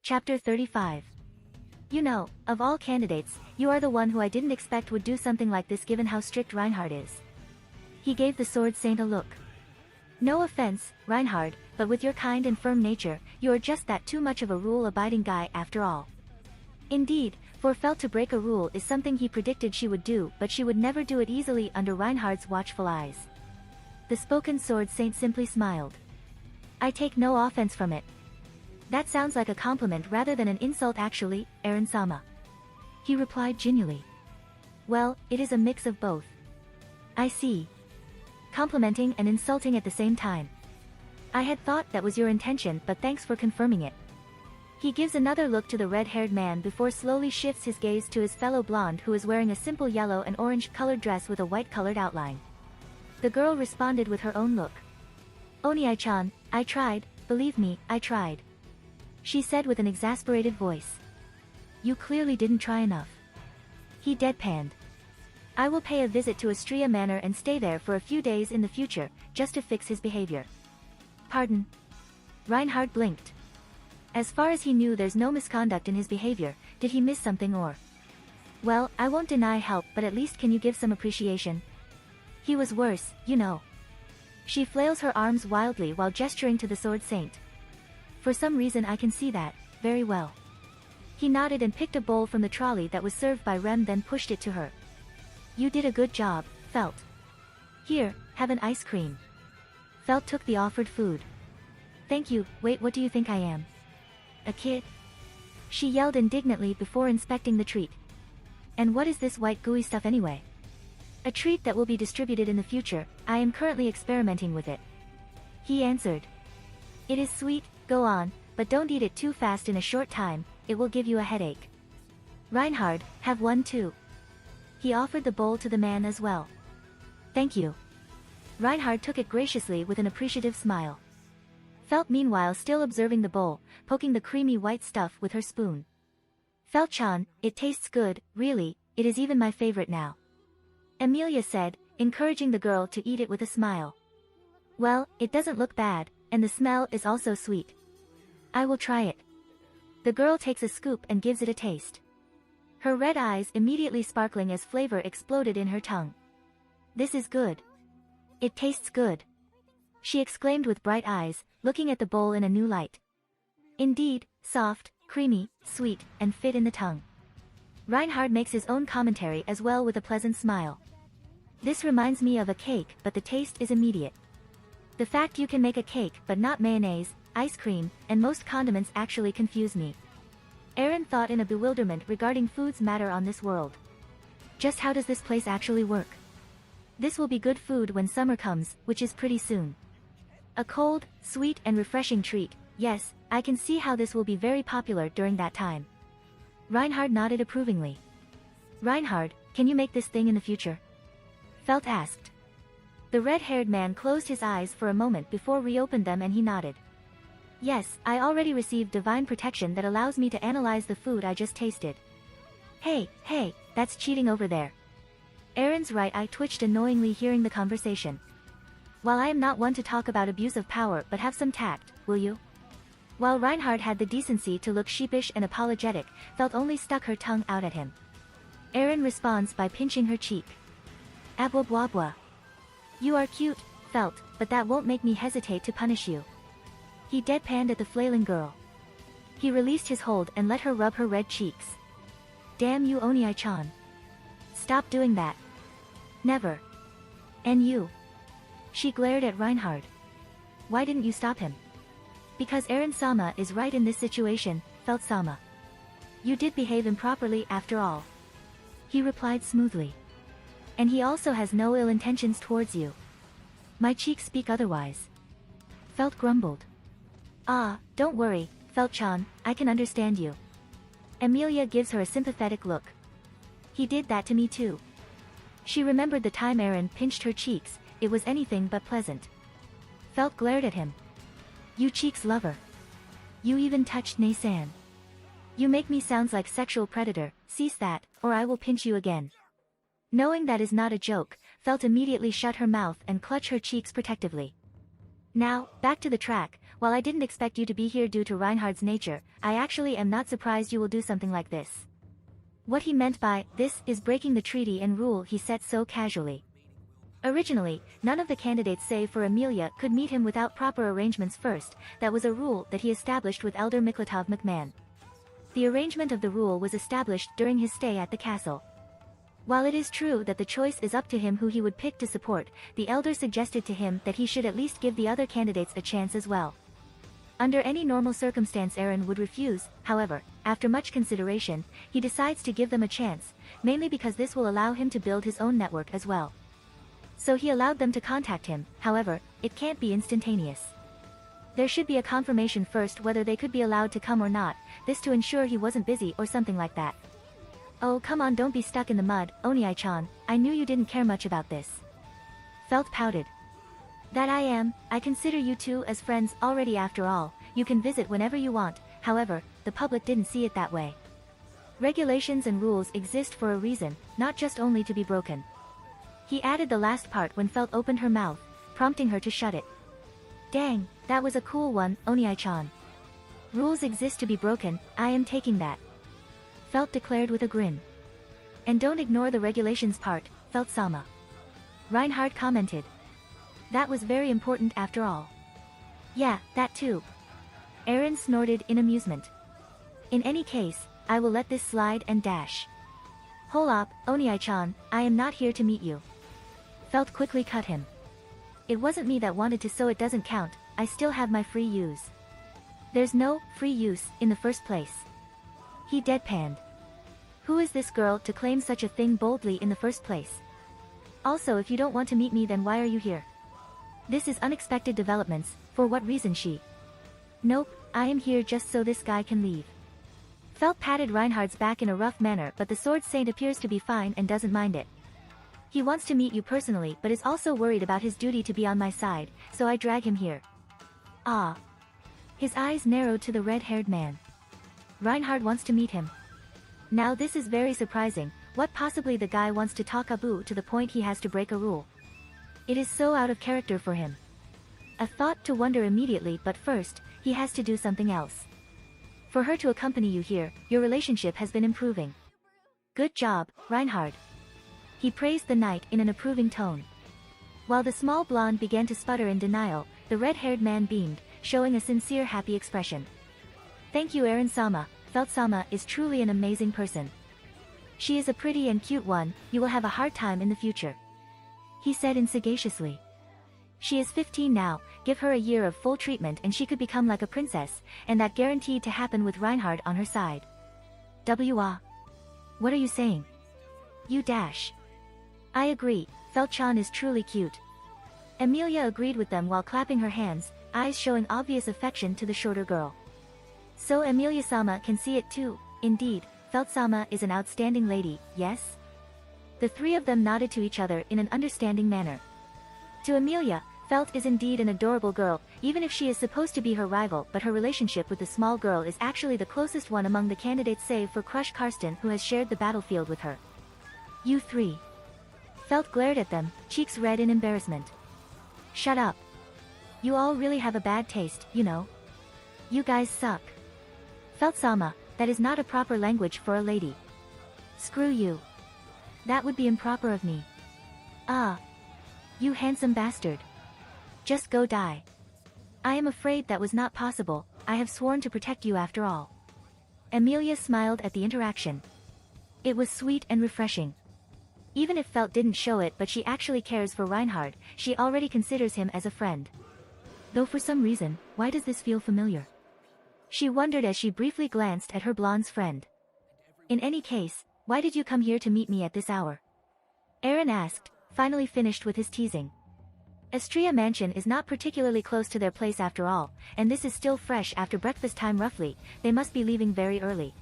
Chapter 35. You know, of all candidates, you are the one who I didn't expect would do something like this given how strict Reinhard is. He gave the sword saint a look. No offense, Reinhard, but with your kind and firm nature, you are just that too much of a rule-abiding guy after all. Indeed, for Felt to break a rule is something he predicted she would do, but she would never do it easily under Reinhard's watchful eyes. The spoken sword saint simply smiled. I take no offense from it. That sounds like a compliment rather than an insult actually, Eren-sama. He replied genially. Well, it is a mix of both. I see. Complimenting and insulting at the same time. I had thought that was your intention, but thanks for confirming it. He gives another look to the red-haired man before slowly shifts his gaze to his fellow blonde who is wearing a simple yellow and orange-colored dress with a white-colored outline. The girl responded with her own look. Oni-chan, I tried, believe me, I tried. She said with an exasperated voice. You clearly didn't try enough. He deadpanned. I will pay a visit to Astria Manor and stay there for a few days in the future, just to fix his behavior. Pardon? Reinhard blinked. As far as he knew, there's no misconduct in his behavior. Did he miss something or? Well, I won't deny help, but at least can you give some appreciation? He was worse, you know. She flails her arms wildly while gesturing to the sword saint. For some reason I can see that, very well. He nodded and picked a bowl from the trolley that was served by Rem, then pushed it to her. You did a good job, Felt. Here, have an ice cream. Felt took the offered food. Thank you. Wait, what do you think I am? A kid? She yelled indignantly before inspecting the treat. And what is this white gooey stuff anyway? A treat that will be distributed in the future. I am currently experimenting with it. He answered. It is sweet, go on, but don't eat it too fast in a short time, it will give you a headache. Reinhard, have one too. He offered the bowl to the man as well. Thank you. Reinhard took it graciously with an appreciative smile. Felt meanwhile still observing the bowl, poking the creamy white stuff with her spoon. Felt-chan, it tastes good, really, it is even my favorite now. Emilia said, encouraging the girl to eat it with a smile. Well, it doesn't look bad, and the smell is also sweet. I will try it. The girl takes a scoop and gives it a taste. Her red eyes immediately sparkling as flavor exploded in her tongue. This is good. It tastes good. She exclaimed with bright eyes, looking at the bowl in a new light. Indeed, soft, creamy, sweet, and fit in the tongue. Reinhard makes his own commentary as well with a pleasant smile. This reminds me of a cake, but the taste is immediate. The fact you can make a cake but not mayonnaise, ice cream, and most condiments actually confuse me. Eren thought in a bewilderment regarding food's matter on this world. Just how does this place actually work? This will be good food when summer comes, which is pretty soon. A cold, sweet and refreshing treat, yes, I can see how this will be very popular during that time. Reinhard nodded approvingly. Reinhard, can you make this thing in the future? Felt asked. The red-haired man closed his eyes for a moment before reopened them and he nodded. Yes, I already received divine protection that allows me to analyze the food I just tasted. Hey, that's cheating over there. Eren's right eye twitched annoyingly hearing the conversation. While I am not one to talk about abuse of power, but have some tact, will you? While Reinhard had the decency to look sheepish and apologetic, Felt only stuck her tongue out at him. Eren responds by pinching her cheek. Abwabwabwa. You are cute, Felt, but that won't make me hesitate to punish you. He deadpanned at the flailing girl. He released his hold and let her rub her red cheeks. Damn you, Oni-chan. Stop doing that. Never. And you. She glared at Reinhard. Why didn't you stop him? Because Eren-sama is right in this situation, Felt-sama. You did behave improperly after all. He replied smoothly. And he also has no ill intentions towards you. My cheeks speak otherwise. Felt grumbled. Ah, don't worry, Felt-chan, I can understand you. Emilia gives her a sympathetic look. He did that to me too. She remembered the time Eren pinched her cheeks, it was anything but pleasant. Felt glared at him. You cheeks lover. You even touched Ne-san. You make me sounds like sexual predator, cease that, or I will pinch you again. Knowing that is not a joke, Felt immediately shut her mouth and clutch her cheeks protectively. Now, back to the track, while I didn't expect you to be here due to Reinhard's nature, I actually am not surprised you will do something like this. What he meant by this is breaking the treaty and rule he set so casually. Originally, none of the candidates save for Amelia could meet him without proper arrangements first. That was a rule that he established with Elder Miklatov McMahon. The arrangement of the rule was established during his stay at the castle. While it is true that the choice is up to him who he would pick to support, the Elder suggested to him that he should at least give the other candidates a chance as well. Under any normal circumstance Aaron would refuse, however, after much consideration, he decides to give them a chance, mainly because this will allow him to build his own network as well. So he allowed them to contact him, however, it can't be instantaneous. There should be a confirmation first whether they could be allowed to come or not, this to ensure he wasn't busy or something like that. Oh come on, don't be stuck in the mud, Oniai-chan, I knew you didn't care much about this. Felt pouted. That I am, I consider you two as friends already after all, you can visit whenever you want, however, the public didn't see it that way. Regulations and rules exist for a reason, not just only to be broken. He added the last part when Felt opened her mouth, prompting her to shut it. Dang, that was a cool one, Oniai-chan. Rules exist to be broken, I am taking that. Felt declared with a grin. And don't ignore the regulations part, Felt-sama. Reinhard commented. That was very important after all. Yeah, that too. Aaron snorted in amusement. In any case, I will let this slide and dash. Hold up, Oniai-chan, I am not here to meet you. Felt quickly cut him. It wasn't me that wanted to, so it doesn't count, I still have my free use. There's no free use in the first place. He deadpanned. Who is this girl to claim such a thing boldly in the first place? Also, if you don't want to meet me, then why are you here? This is unexpected developments, for what reason she? Nope, I am here just so this guy can leave. Felt patted Reinhard's back in a rough manner, but the Sword Saint appears to be fine and doesn't mind it. He wants to meet you personally but is also worried about his duty to be on my side, so I drag him here. Ah. His eyes narrowed to the red-haired man. Reinhard wants to meet him. Now this is very surprising, what possibly the guy wants to talk Abu to the point he has to break a rule. It is so out of character for him. A thought to wonder immediately, but first, he has to do something else. For her to accompany you here, your relationship has been improving. Good job, Reinhard. He praised the knight in an approving tone. While the small blonde began to sputter in denial, the red-haired man beamed, showing a sincere happy expression. Thank you Aaron-sama, Felt-sama is truly an amazing person. She is a pretty and cute one, you will have a hard time in the future. He said sagaciously. She is 15 now, give her a year of full treatment and she could become like a princess, and that guaranteed to happen with Reinhard on her side. What are you saying? You dash. I agree, Felt-chan is truly cute. Amelia agreed with them while clapping her hands, eyes showing obvious affection to the shorter girl. So Amelia-sama can see it too, indeed, Felt-sama is an outstanding lady, yes? The three of them nodded to each other in an understanding manner. To Amelia, Felt is indeed an adorable girl, even if she is supposed to be her rival, but her relationship with the small girl is actually the closest one among the candidates save for Crush Karsten, who has shared the battlefield with her. You three. Felt glared at them, cheeks red in embarrassment. Shut up. You all really have a bad taste, you know. You guys suck. Felt-sama, that is not a proper language for a lady. Screw you. That would be improper of me. Ah. You handsome bastard. Just go die. I am afraid that was not possible, I have sworn to protect you after all. Amelia smiled at the interaction. It was sweet and refreshing. Even if Felt didn't show it, but she actually cares for Reinhard, she already considers him as a friend. Though for some reason, why does this feel familiar? She wondered as she briefly glanced at her blonde's friend. In any case, why did you come here to meet me at this hour? Aaron asked, finally finished with his teasing. Astria Mansion is not particularly close to their place after all, and this is still fresh after breakfast time roughly, they must be leaving very early.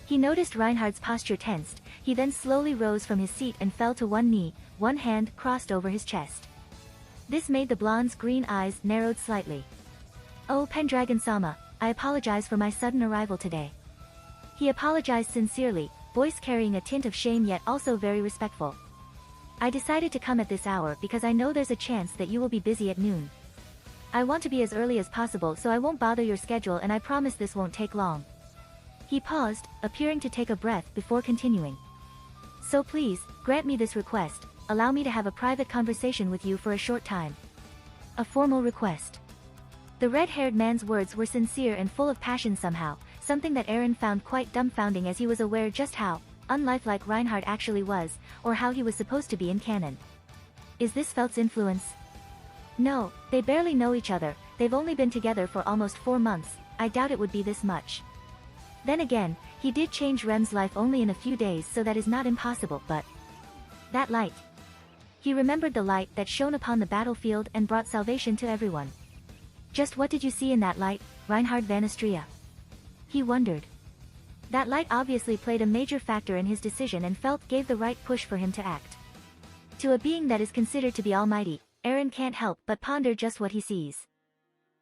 He noticed Reinhard's posture tensed, he then slowly rose from his seat and fell to one knee, one hand crossed over his chest. This made the blonde's green eyes narrowed slightly. Oh Pendragon-sama, I apologize for my sudden arrival today. He apologized sincerely, voice carrying a tint of shame yet also very respectful. I decided to come at this hour because I know there's a chance that you will be busy at noon. I want to be as early as possible so I won't bother your schedule, and I promise this won't take long. He paused, appearing to take a breath before continuing. So please, grant me this request, allow me to have a private conversation with you for a short time. A formal request. The red-haired man's words were sincere and full of passion somehow, something that Aaron found quite dumbfounding as he was aware just how unlifelike Reinhardt actually was, or how he was supposed to be in canon. Is this Felt's influence? No, they barely know each other, they've only been together for almost 4 months, I doubt it would be this much. Then again, he did change Rem's life only in a few days, so that is not impossible, but... that light. He remembered the light that shone upon the battlefield and brought salvation to everyone. Just what did you see in that light, Reinhard van Astria? He wondered. That light obviously played a major factor in his decision, and Felt gave the right push for him to act. To a being that is considered to be almighty, Aaron can't help but ponder just what he sees.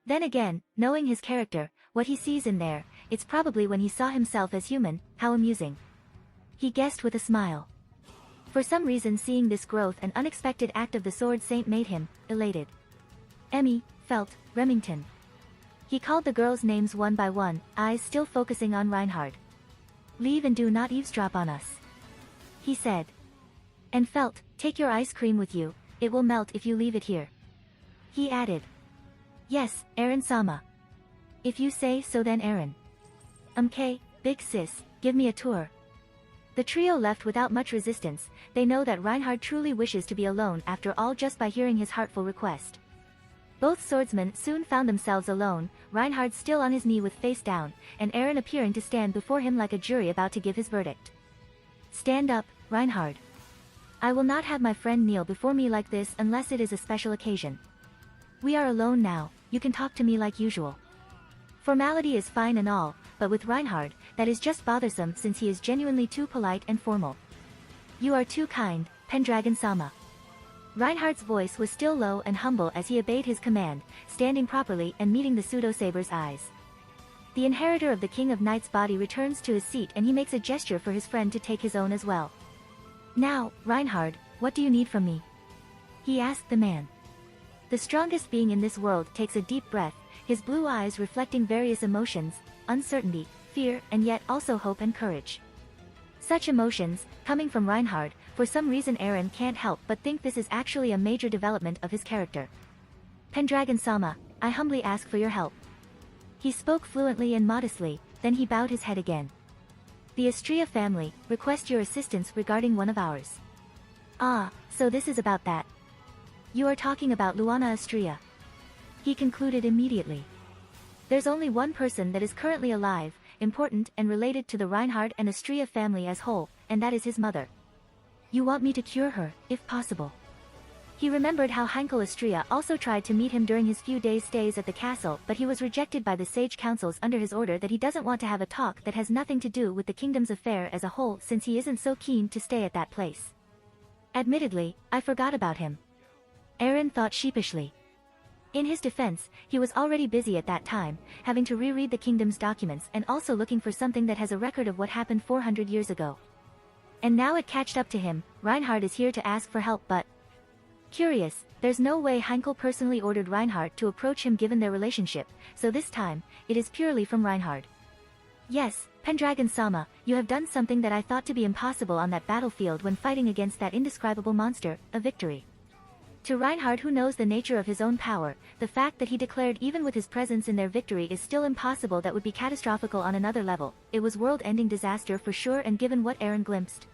Then again, knowing his character, what he sees in there, it's probably when he saw himself as human. How amusing. He guessed with a smile. For some reason, seeing this growth and unexpected act of the Sword Saint made him elated. Emmy, Felt, Remington. He called the girls' names one by one, eyes still focusing on Reinhard. Leave and do not eavesdrop on us, he said. And Felt, take your ice cream with you, it will melt if you leave it here, he added. Yes, Aaron-sama. If you say so then, Aaron. Okay, big sis, give me a tour. The trio left without much resistance. They know that Reinhard truly wishes to be alone after all, just by hearing his heartful request. Both swordsmen soon found themselves alone, Reinhard still on his knee with face down, and Aaron appearing to stand before him like a jury about to give his verdict. Stand up, Reinhard. I will not have my friend kneel before me like this unless it is a special occasion. We are alone now, you can talk to me like usual. Formality is fine and all, but with Reinhard, that is just bothersome since he is genuinely too polite and formal. You are too kind, Pendragon-sama. Reinhardt's voice was still low and humble as he obeyed his command, standing properly and meeting the pseudo-saber's eyes. The inheritor of the King of Knight's body returns to his seat, and he makes a gesture for his friend to take his own as well. Now, Reinhard, what do you need from me? He asked the man. The strongest being in this world takes a deep breath, his blue eyes reflecting various emotions, uncertainty, fear, and yet also hope and courage. Such emotions, coming from Reinhard, for some reason Aaron can't help but think this is actually a major development of his character. Pendragon-sama, I humbly ask for your help. He spoke fluently and modestly, then he bowed his head again. The Astria family request your assistance regarding one of ours. Ah, so this is about that. You are talking about Luana Astria. He concluded immediately. There's only one person that is currently alive, important and related to the Reinhard and Astria family as whole, and that is his mother. You want me to cure her, if possible. He remembered how Heinkel Astria also tried to meet him during his few days' stays at the castle, but he was rejected by the sage councils under his order that he doesn't want to have a talk that has nothing to do with the kingdom's affair as a whole, since he isn't so keen to stay at that place. Admittedly, I forgot about him. Aaron thought sheepishly. In his defense, he was already busy at that time, having to reread the kingdom's documents and also looking for something that has a record of what happened 400 years ago. And now it catched up to him, Reinhard is here to ask for help, but... Curious, there's no way Heinkel personally ordered Reinhard to approach him given their relationship, so this time, it is purely from Reinhard. Yes, Pendragon-sama, you have done something that I thought to be impossible on that battlefield when fighting against that indescribable monster, a victory. To Reinhard, who knows the nature of his own power, the fact that he declared even with his presence in their victory is still impossible, that would be catastrophical on another level. It was world-ending disaster for sure, and given what Aaron glimpsed,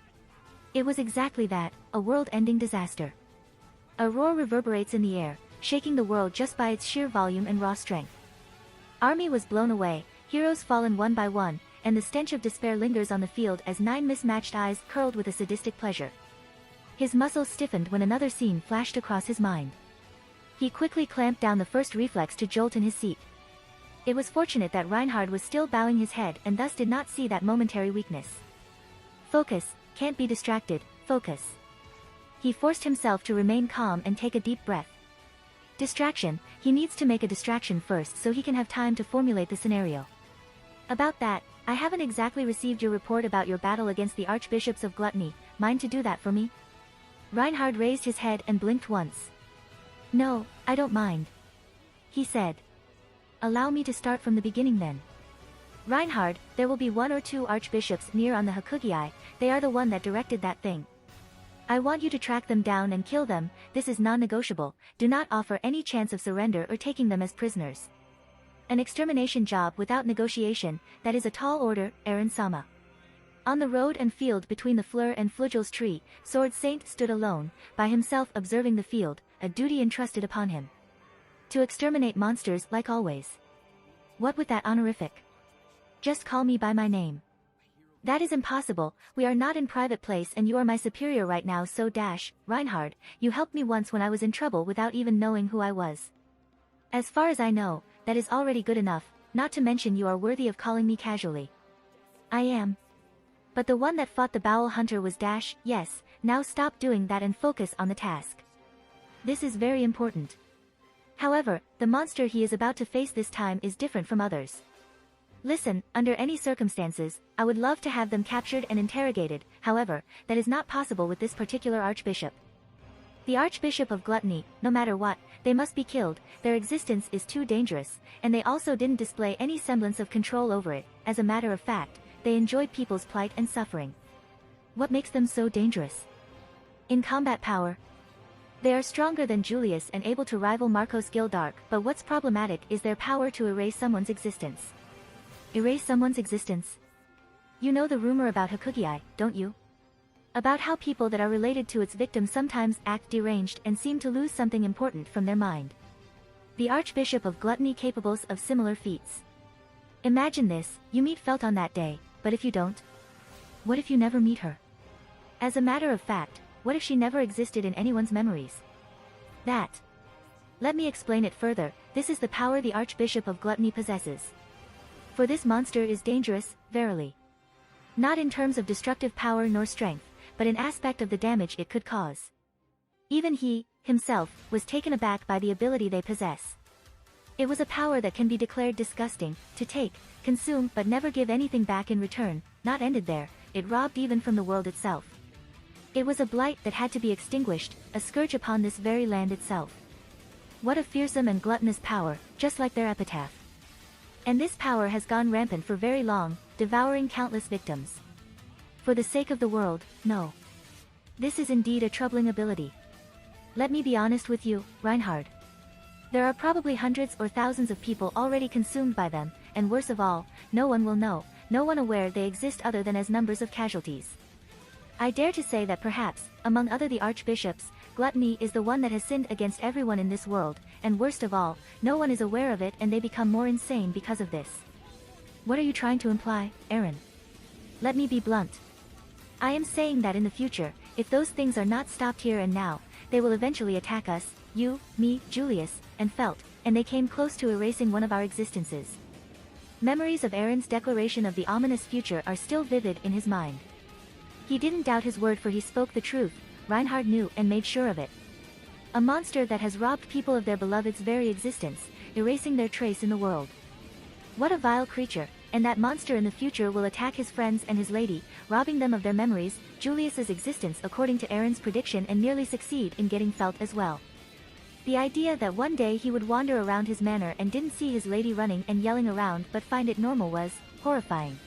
it was exactly that, a world-ending disaster. A roar reverberates in the air, shaking the world just by its sheer volume and raw strength. Army was blown away, heroes fallen one by one, and the stench of despair lingers on the field as 9 mismatched eyes curled with a sadistic pleasure. His muscles stiffened when another scene flashed across his mind. He quickly clamped down the first reflex to jolt in his seat. It was fortunate that Reinhard was still bowing his head and thus did not see that momentary weakness. Focus, can't be distracted, focus. He forced himself to remain calm and take a deep breath. Distraction, he needs to make a distraction first so he can have time to formulate the scenario. About that, I haven't exactly received your report about your battle against the Archbishops of Gluttony, mind to do that for me? Reinhard raised his head and blinked once. No, I don't mind. he said. Allow me to start from the beginning then. Reinhard, there will be 1 or 2 archbishops near on the Hakugiai, they are the one that directed that thing. I want you to track them down and kill them, this is non-negotiable, do not offer any chance of surrender or taking them as prisoners. An extermination job without negotiation, that is a tall order, Eren-sama. On the road and field between the Fleur and Flugels tree, Sword Saint stood alone, by himself observing the field, a duty entrusted upon him. To exterminate monsters like always. What with that honorific? Just call me by my name. That is impossible, we are not in private place and you are my superior right now so Reinhard, you helped me once when I was in trouble without even knowing who I was. As far as I know, that is already good enough, not to mention you are worthy of calling me casually. I am. But the one that fought the Bowel Hunter was yes, now stop doing that and focus on the task. This is very important. However, the monster he is about to face this time is different from others. Listen, under any circumstances, I would love to have them captured and interrogated, however, that is not possible with this particular archbishop. The Archbishop of Gluttony, no matter what, they must be killed, their existence is too dangerous, and they also didn't display any semblance of control over it, as a matter of fact, they enjoyed people's plight and suffering. What makes them so dangerous? In combat power, they are stronger than Julius and able to rival Marcos Gildark, but what's problematic is their power to erase someone's existence. Erase someone's existence? You know the rumor about Hakugiai, don't you? About how people that are related to its victims sometimes act deranged and seem to lose something important from their mind. The Archbishop of Gluttony capable of similar feats. Imagine this, you meet Felt on that day, but if you don't? What if you never meet her? As a matter of fact, what if she never existed in anyone's memories? That. Let me explain it further, this is the power the Archbishop of Gluttony possesses. For this monster is dangerous, verily. Not in terms of destructive power nor strength, but in aspect of the damage it could cause. Even he, himself, was taken aback by the ability they possess. It was a power that can be declared disgusting, to take, consume but never give anything back in return, not ended there, it robbed even from the world itself. It was a blight that had to be extinguished, a scourge upon this very land itself. What a fearsome and gluttonous power, just like their epitaph. And this power has gone rampant for very long, devouring countless victims. For the sake of the world, no. This is indeed a troubling ability. Let me be honest with you, Reinhard. There are probably hundreds or thousands of people already consumed by them, and worse of all, no one will know, no one aware they exist other than as numbers of casualties. I dare to say that perhaps, among other the archbishops, gluttony is the one that has sinned against everyone in this world, and worst of all, no one is aware of it and they become more insane because of this. What are you trying to imply, Eren? Let me be blunt. I am saying that in the future, if those things are not stopped here and now, they will eventually attack us, you, me, Julius, and Felt, and they came close to erasing one of our existences. Memories of Eren's declaration of the ominous future are still vivid in his mind. He didn't doubt his word for he spoke the truth, Reinhard knew and made sure of it. A monster that has robbed people of their beloved's very existence, erasing their trace in the world. What a vile creature, and that monster in the future will attack his friends and his lady, robbing them of their memories, Julius's existence according to Eren's prediction and nearly succeed in getting Felt as well. The idea that one day he would wander around his manor and didn't see his lady running and yelling around but find it normal was horrifying.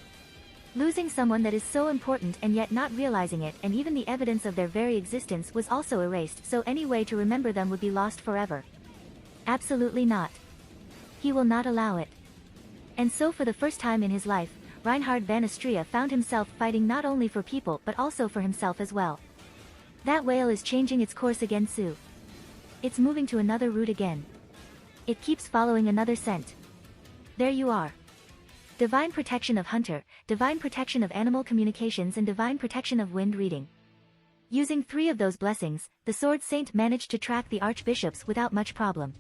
Losing someone that is so important and yet not realizing it, and even the evidence of their very existence was also erased, so any way to remember them would be lost forever. Absolutely not. He will not allow it. And so for the first time in his life, Reinhard van Astria found himself fighting not only for people but also for himself as well. That whale is changing its course again Sue. It's moving to another route again. It keeps following another scent. There you are. Divine protection of hunter, divine protection of animal communications and divine protection of wind reading. Using 3 of those blessings, the Sword Saint managed to track the archbishops without much problem.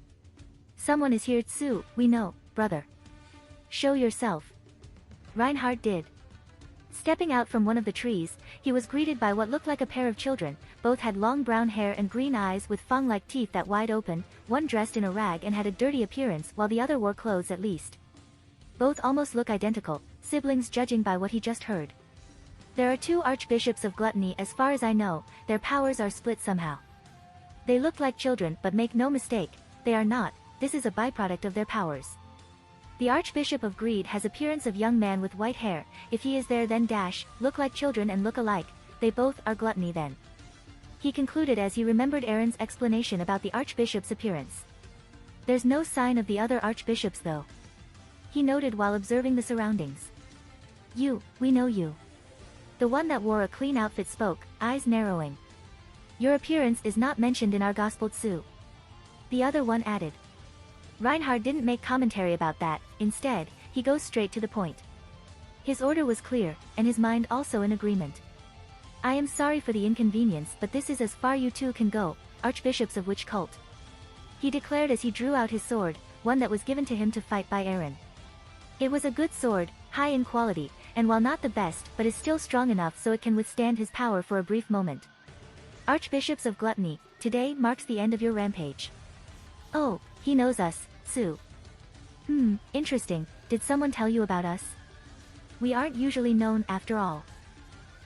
Someone is here Tsu, we know, brother. Show yourself. Reinhard did. Stepping out from one of the trees, he was greeted by what looked like a pair of children, both had long brown hair and green eyes with fang-like teeth that wide open, one dressed in a rag and had a dirty appearance while the other wore clothes at least. Both almost look identical, siblings judging by what he just heard. There are 2 archbishops of gluttony as far as I know, their powers are split somehow. They look like children but make no mistake, they are not, this is a byproduct of their powers. The Archbishop of Greed has appearance of young man with white hair, if he is there then dash, look like children and look alike, they both are gluttony then. He concluded as he remembered Aaron's explanation about the Archbishop's appearance. There's no sign of the other Archbishops though. He noted while observing the surroundings. We know you. The one that wore a clean outfit spoke, eyes narrowing. Your appearance is not mentioned in our Gospel tzu. The other one added. Reinhard didn't make commentary about that, instead, he goes straight to the point. His order was clear, and his mind also in agreement. I am sorry for the inconvenience, but this is as far you two can go, Archbishops of which cult? He declared as he drew out his sword, one that was given to him to fight by Aaron. It was a good sword, high in quality, and while not the best, but is still strong enough so it can withstand his power for a brief moment. Archbishops of Gluttony, today marks the end of your rampage. Oh, he knows us, Sue. Interesting, did someone tell you about us? We aren't usually known after all.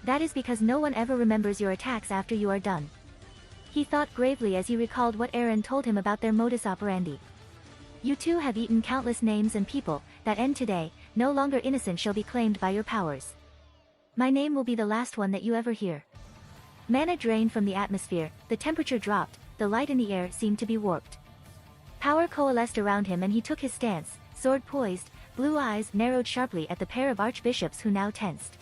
That is because no one ever remembers your attacks after you are done. He thought gravely as he recalled what Aaron told him about their modus operandi. You two have eaten countless names and people, that end today, no longer innocent shall be claimed by your powers. My name will be the last one that you ever hear. Mana drained from the atmosphere, the temperature dropped, the light in the air seemed to be warped. Power coalesced around him and he took his stance, sword poised, blue eyes narrowed sharply at the pair of archbishops who now tensed.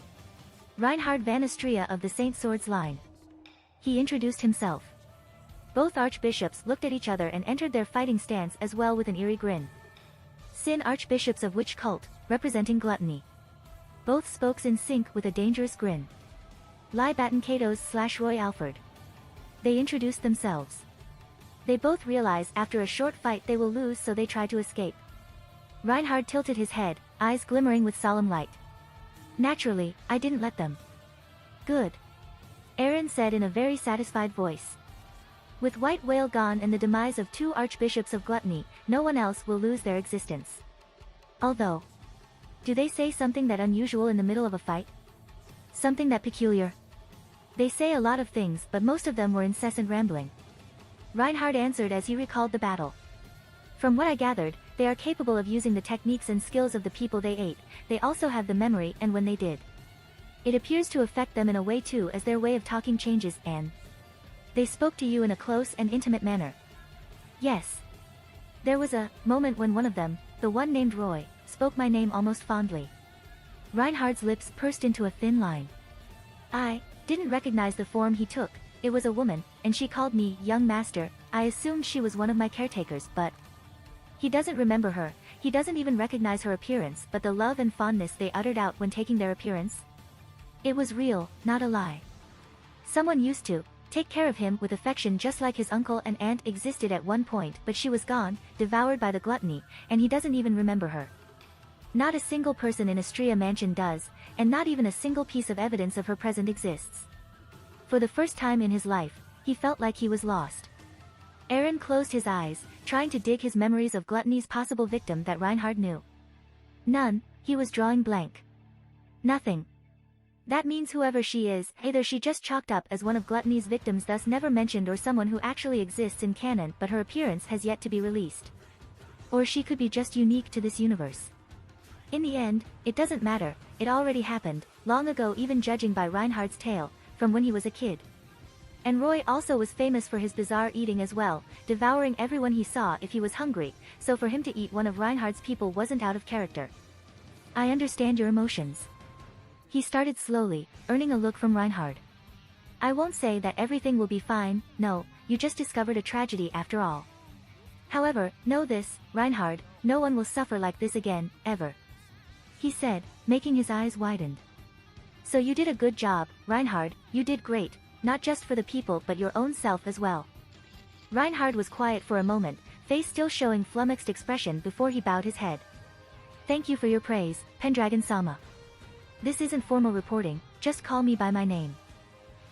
Reinhard van Astria of the Saint Swords line. He introduced himself. Both archbishops looked at each other and entered their fighting stance as well with an eerie grin. Sin archbishops of which cult, representing gluttony. Both spoke in sync with a dangerous grin. Lai Batten Katos / Roy Alford. They introduced themselves. They both realize after a short fight they will lose, so they try to escape. Reinhard tilted his head, eyes glimmering with solemn light. Naturally, I didn't let them. Good. Aaron said in a very satisfied voice. With White Whale gone and the demise of two archbishops of gluttony, no one else will lose their existence. Although, do they say something that unusual in the middle of a fight? Something that peculiar? They say a lot of things, but most of them were incessant rambling. Reinhard answered as he recalled the battle. From what I gathered, they are capable of using the techniques and skills of the people they ate, they also have the memory and when they did. It appears to affect them in a way too, as their way of talking changes, and they spoke to you in a close and intimate manner. Yes. There was a moment when one of them, the one named Roy, spoke my name almost fondly. Reinhard's lips pursed into a thin line. I didn't recognize the form he took, it was a woman, and she called me young master. I assumed she was one of my caretakers, but he doesn't remember her, he doesn't even recognize her appearance, but the love and fondness they uttered out when taking their appearance. It was real, not a lie. Someone used to take care of him with affection just like his uncle and aunt existed at one point, but she was gone, devoured by the gluttony, and he doesn't even remember her. Not a single person in Astria Mansion does, and not even a single piece of evidence of her presence exists. For the first time in his life, he felt like he was lost. Aaron closed his eyes, trying to dig his memories of gluttony's possible victim that Reinhard knew. None, he was drawing blank. Nothing. That means whoever she is, either she just chalked up as one of gluttony's victims thus never mentioned, or someone who actually exists in canon but her appearance has yet to be released. Or she could be just unique to this universe. In the end, it doesn't matter, it already happened, long ago, even judging by Reinhard's tale, from when he was a kid. And Roy also was famous for his bizarre eating as well, devouring everyone he saw if he was hungry, so for him to eat one of Reinhard's people wasn't out of character. I understand your emotions. He started slowly, earning a look from Reinhard. I won't say that everything will be fine, no, you just discovered a tragedy after all. However, know this, Reinhard, no one will suffer like this again, ever. He said, making his eyes widened. So you did a good job, Reinhard, you did great, not just for the people but your own self as well. Reinhard was quiet for a moment, face still showing flummoxed expression before he bowed his head. Thank you for your praise, Pendragon Sama. This isn't formal reporting, just call me by my name.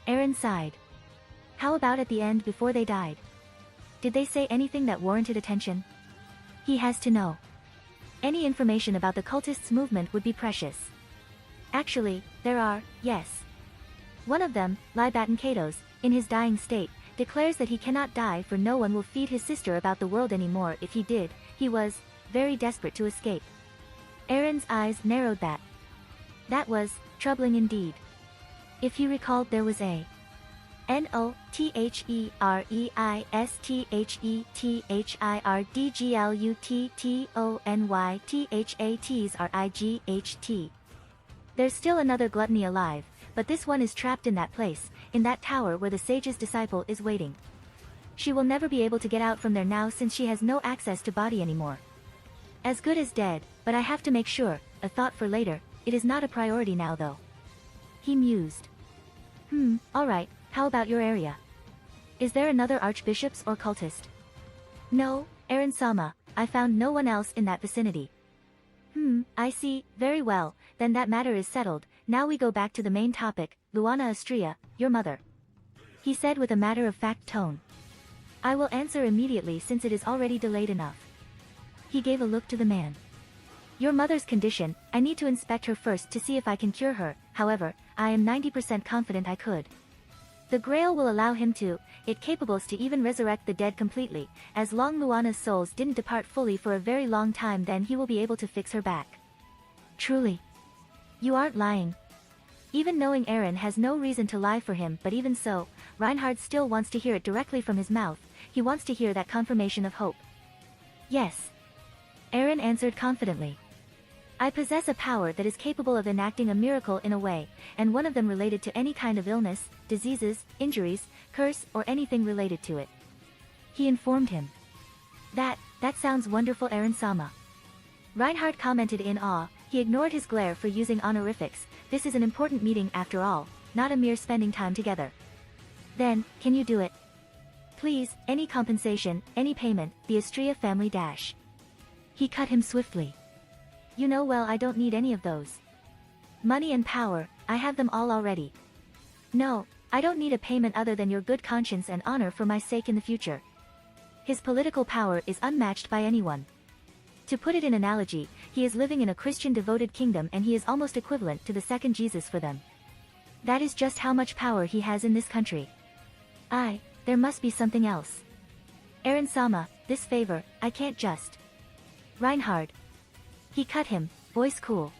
Aaron sighed. How about at the end before they died? Did they say anything that warranted attention? He has to know. Any information about the cultists' movement would be precious. Actually, there are, yes. One of them, Lai Batten Katos, in his dying state, declares that he cannot die for no one will feed his sister about the world anymore. If he did, he was very desperate to escape. Aaron's eyes narrowed. That was troubling indeed. If he recalled, there was a NOTHERESTHERIGHTTONYTHATSRIGHT. There's still another gluttony alive, but this one is trapped in that place, in that tower where the sage's disciple is waiting. She will never be able to get out from there now since she has no access to body anymore. As good as dead, but I have to make sure, a thought for later, it is not a priority now though. He mused. Alright, how about your area? Is there another archbishops or cultist? No, Aaron-sama, I found no one else in that vicinity. I see, very well, then that matter is settled. Now we go back to the main topic, Luana Astria, your mother. He said with a matter-of-fact tone. I will answer immediately since it is already delayed enough. He gave a look to the man. Your mother's condition, I need to inspect her first to see if I can cure her, however, I am 90% confident I could. The Grail will allow him to, it capables to even resurrect the dead completely, as long Luana's souls didn't depart fully for a very long time, then he will be able to fix her back. Truly. You aren't lying. Even knowing Aaron has no reason to lie for him, but even so, Reinhard still wants to hear it directly from his mouth. He wants to hear that confirmation of hope. Yes. Aaron answered confidently. I possess a power that is capable of enacting a miracle in a way, and one of them related to any kind of illness, diseases, injuries, curse, or anything related to it. He informed him. That sounds wonderful, Aaron-sama. Reinhard commented in awe. He ignored his glare for using honorifics. This is an important meeting after all, not a mere spending time together. Then, can you do it? Please, any compensation, any payment, the Astria family dash. He cut him swiftly. You know well I don't need any of those. Money and power, I have them all already. No, I don't need a payment other than your good conscience and honor for my sake in the future. His political power is unmatched by anyone. To put it in analogy, he is living in a Christian devoted kingdom and he is almost equivalent to the second Jesus for them. That is just how much power he has in this country. There must be something else. Aaron-sama, this favor, I can't just. Reinhard. He cut him, voice cool.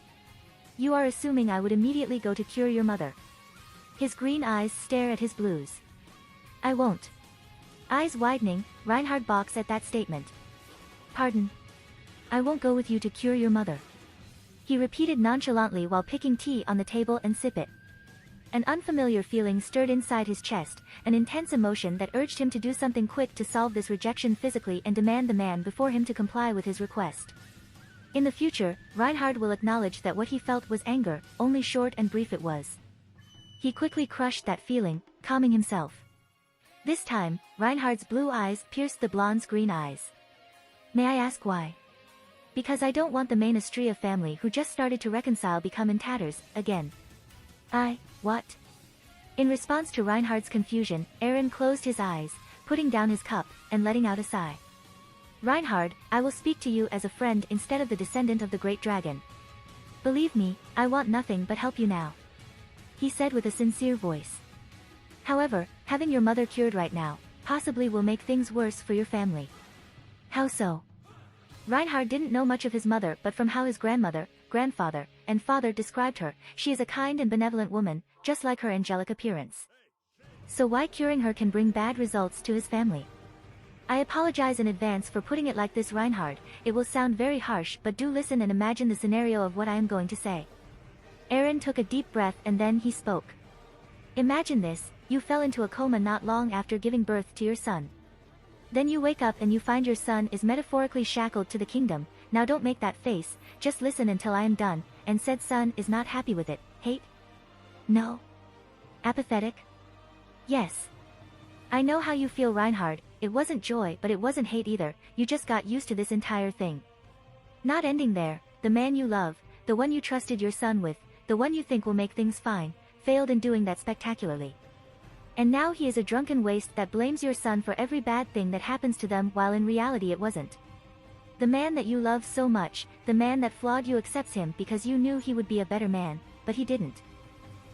You are assuming I would immediately go to cure your mother. His green eyes stare at his blues. I won't. Eyes widening, Reinhard balks at that statement. Pardon. I won't go with you to cure your mother. He repeated nonchalantly while picking tea on the table and sip it. An unfamiliar feeling stirred inside his chest, an intense emotion that urged him to do something quick to solve this rejection physically and demand the man before him to comply with his request. In the future, Reinhard will acknowledge that what he felt was anger, only short and brief it was. He quickly crushed that feeling, calming himself. This time, Reinhard's blue eyes pierced the blonde's green eyes. May I ask why? Because I don't want the main Astria family who just started to reconcile become in tatters, again. What? In response to Reinhard's confusion, Aaron closed his eyes, putting down his cup, and letting out a sigh. Reinhard, I will speak to you as a friend instead of the descendant of the great dragon. Believe me, I want nothing but help you now. He said with a sincere voice. However, having your mother cured right now, possibly will make things worse for your family. How so? Reinhard didn't know much of his mother, but from how his grandmother, grandfather, and father described her, she is a kind and benevolent woman, just like her angelic appearance. So why curing her can bring bad results to his family? I apologize in advance for putting it like this, Reinhard. It will sound very harsh, but do listen and imagine the scenario of what I am going to say. Aaron took a deep breath and then he spoke. Imagine this, you fell into a coma not long after giving birth to your son. Then you wake up and you find your son is metaphorically shackled to the kingdom. Now don't make that face, just listen until I am done, and said son is not happy with it. Hate? No. Apathetic? Yes. I know how you feel, Reinhard. It wasn't joy, but it wasn't hate either. You just got used to this entire thing. Not ending there, the man you love, the one you trusted your son with, the one you think will make things fine, failed in doing that spectacularly. And now he is a drunken waste that blames your son for every bad thing that happens to them, while in reality it wasn't. The man that you love so much, the man that flawed you, accepts him because you knew he would be a better man, but he didn't.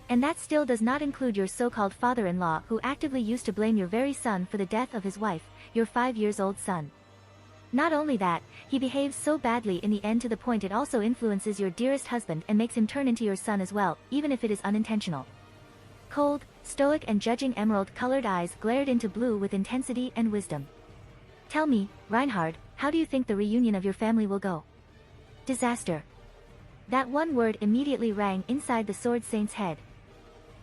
And that still does not include your so-called father-in-law who actively used to blame your very son for the death of his wife, your 5-year-old son. Not only that, he behaves so badly in the end to the point it also influences your dearest husband and makes him turn into your son as well, even if it is unintentional. Cold, stoic and judging emerald-colored eyes glared into blue with intensity and wisdom. Tell me, Reinhard, how do you think the reunion of your family will go? Disaster. That one word immediately rang inside the Sword Saint's head.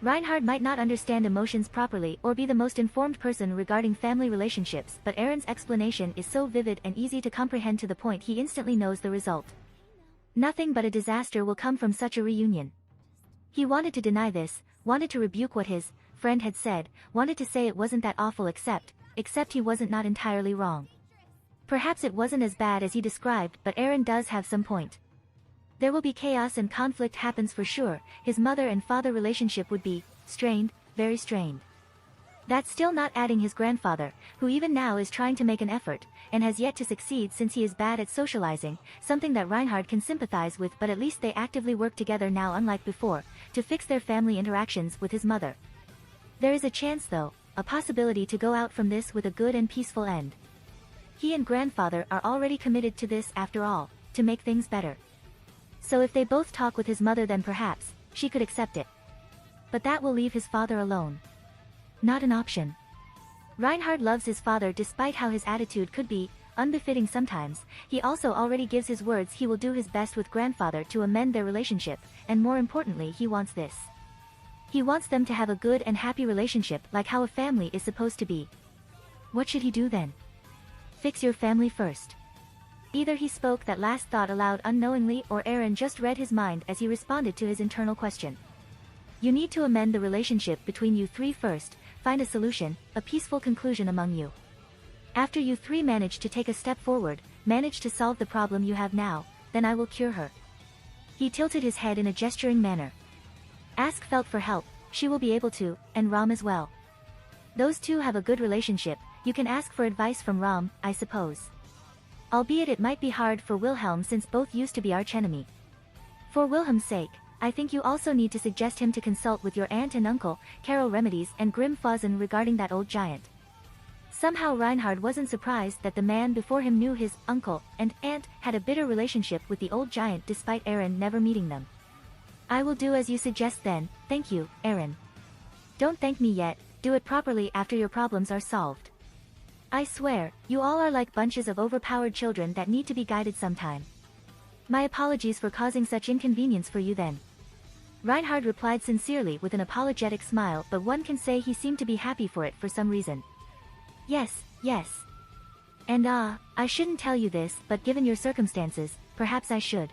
Reinhard might not understand emotions properly or be the most informed person regarding family relationships, but Aaron's explanation is so vivid and easy to comprehend to the point he instantly knows the result. Nothing but a disaster will come from such a reunion. He wanted to deny this, wanted to rebuke what his friend had said, wanted to say it wasn't that awful except he wasn't not entirely wrong. Perhaps it wasn't as bad as he described, but Aaron does have some point. There will be chaos and conflict happens for sure. His mother and father relationship would be strained, very strained. That's still not adding his grandfather, who even now is trying to make an effort, and has yet to succeed since he is bad at socializing, something that Reinhard can sympathize with, but at least they actively work together now unlike before, to fix their family interactions with his mother. There is a chance though, a possibility to go out from this with a good and peaceful end. He and grandfather are already committed to this after all, to make things better. So if they both talk with his mother then perhaps, she could accept it. But that will leave his father alone. Not an option. Reinhard loves his father despite how his attitude could be, unbefitting sometimes. He also already gives his words he will do his best with grandfather to amend their relationship, and more importantly he wants this. He wants them to have a good and happy relationship like how a family is supposed to be. What should he do then? Fix your family first. Either he spoke that last thought aloud unknowingly or Aaron just read his mind as he responded to his internal question. You need to amend the relationship between you three first, find a solution, a peaceful conclusion among you. After you three manage to take a step forward, manage to solve the problem you have now, then I will cure her. He tilted his head in a gesturing manner. Ask Felt for help, she will be able to, and Ram as well. Those two have a good relationship, you can ask for advice from Ram, I suppose. Albeit it might be hard for Wilhelm since both used to be archenemy. For Wilhelm's sake, I think you also need to suggest him to consult with your aunt and uncle, Carol Remedies and Grimfausen regarding that old giant. Somehow Reinhard wasn't surprised that the man before him knew his uncle and aunt had a bitter relationship with the old giant despite Aaron never meeting them. I will do as you suggest then, thank you, Aaron. Don't thank me yet, do it properly after your problems are solved. I swear, you all are like bunches of overpowered children that need to be guided sometime. My apologies for causing such inconvenience for you then. Reinhard replied sincerely with an apologetic smile, but one can say he seemed to be happy for it for some reason. Yes, yes. And I shouldn't tell you this, but given your circumstances, perhaps I should.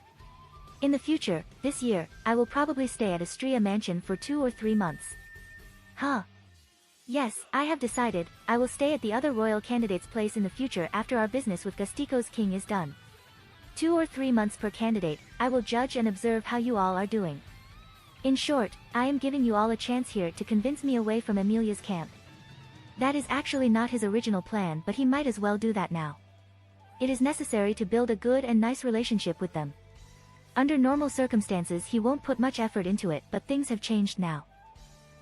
In the future, this year, I will probably stay at Astria Mansion for 2 or 3 months. Huh? Yes, I have decided, I will stay at the other royal candidate's place in the future after our business with Gastiko's king is done. 2 or 3 months per candidate, I will judge and observe how you all are doing. In short, I am giving you all a chance here to convince me away from Emilia's camp. That is actually not his original plan, but he might as well do that now. It is necessary to build a good and nice relationship with them. Under normal circumstances he won't put much effort into it, but things have changed now.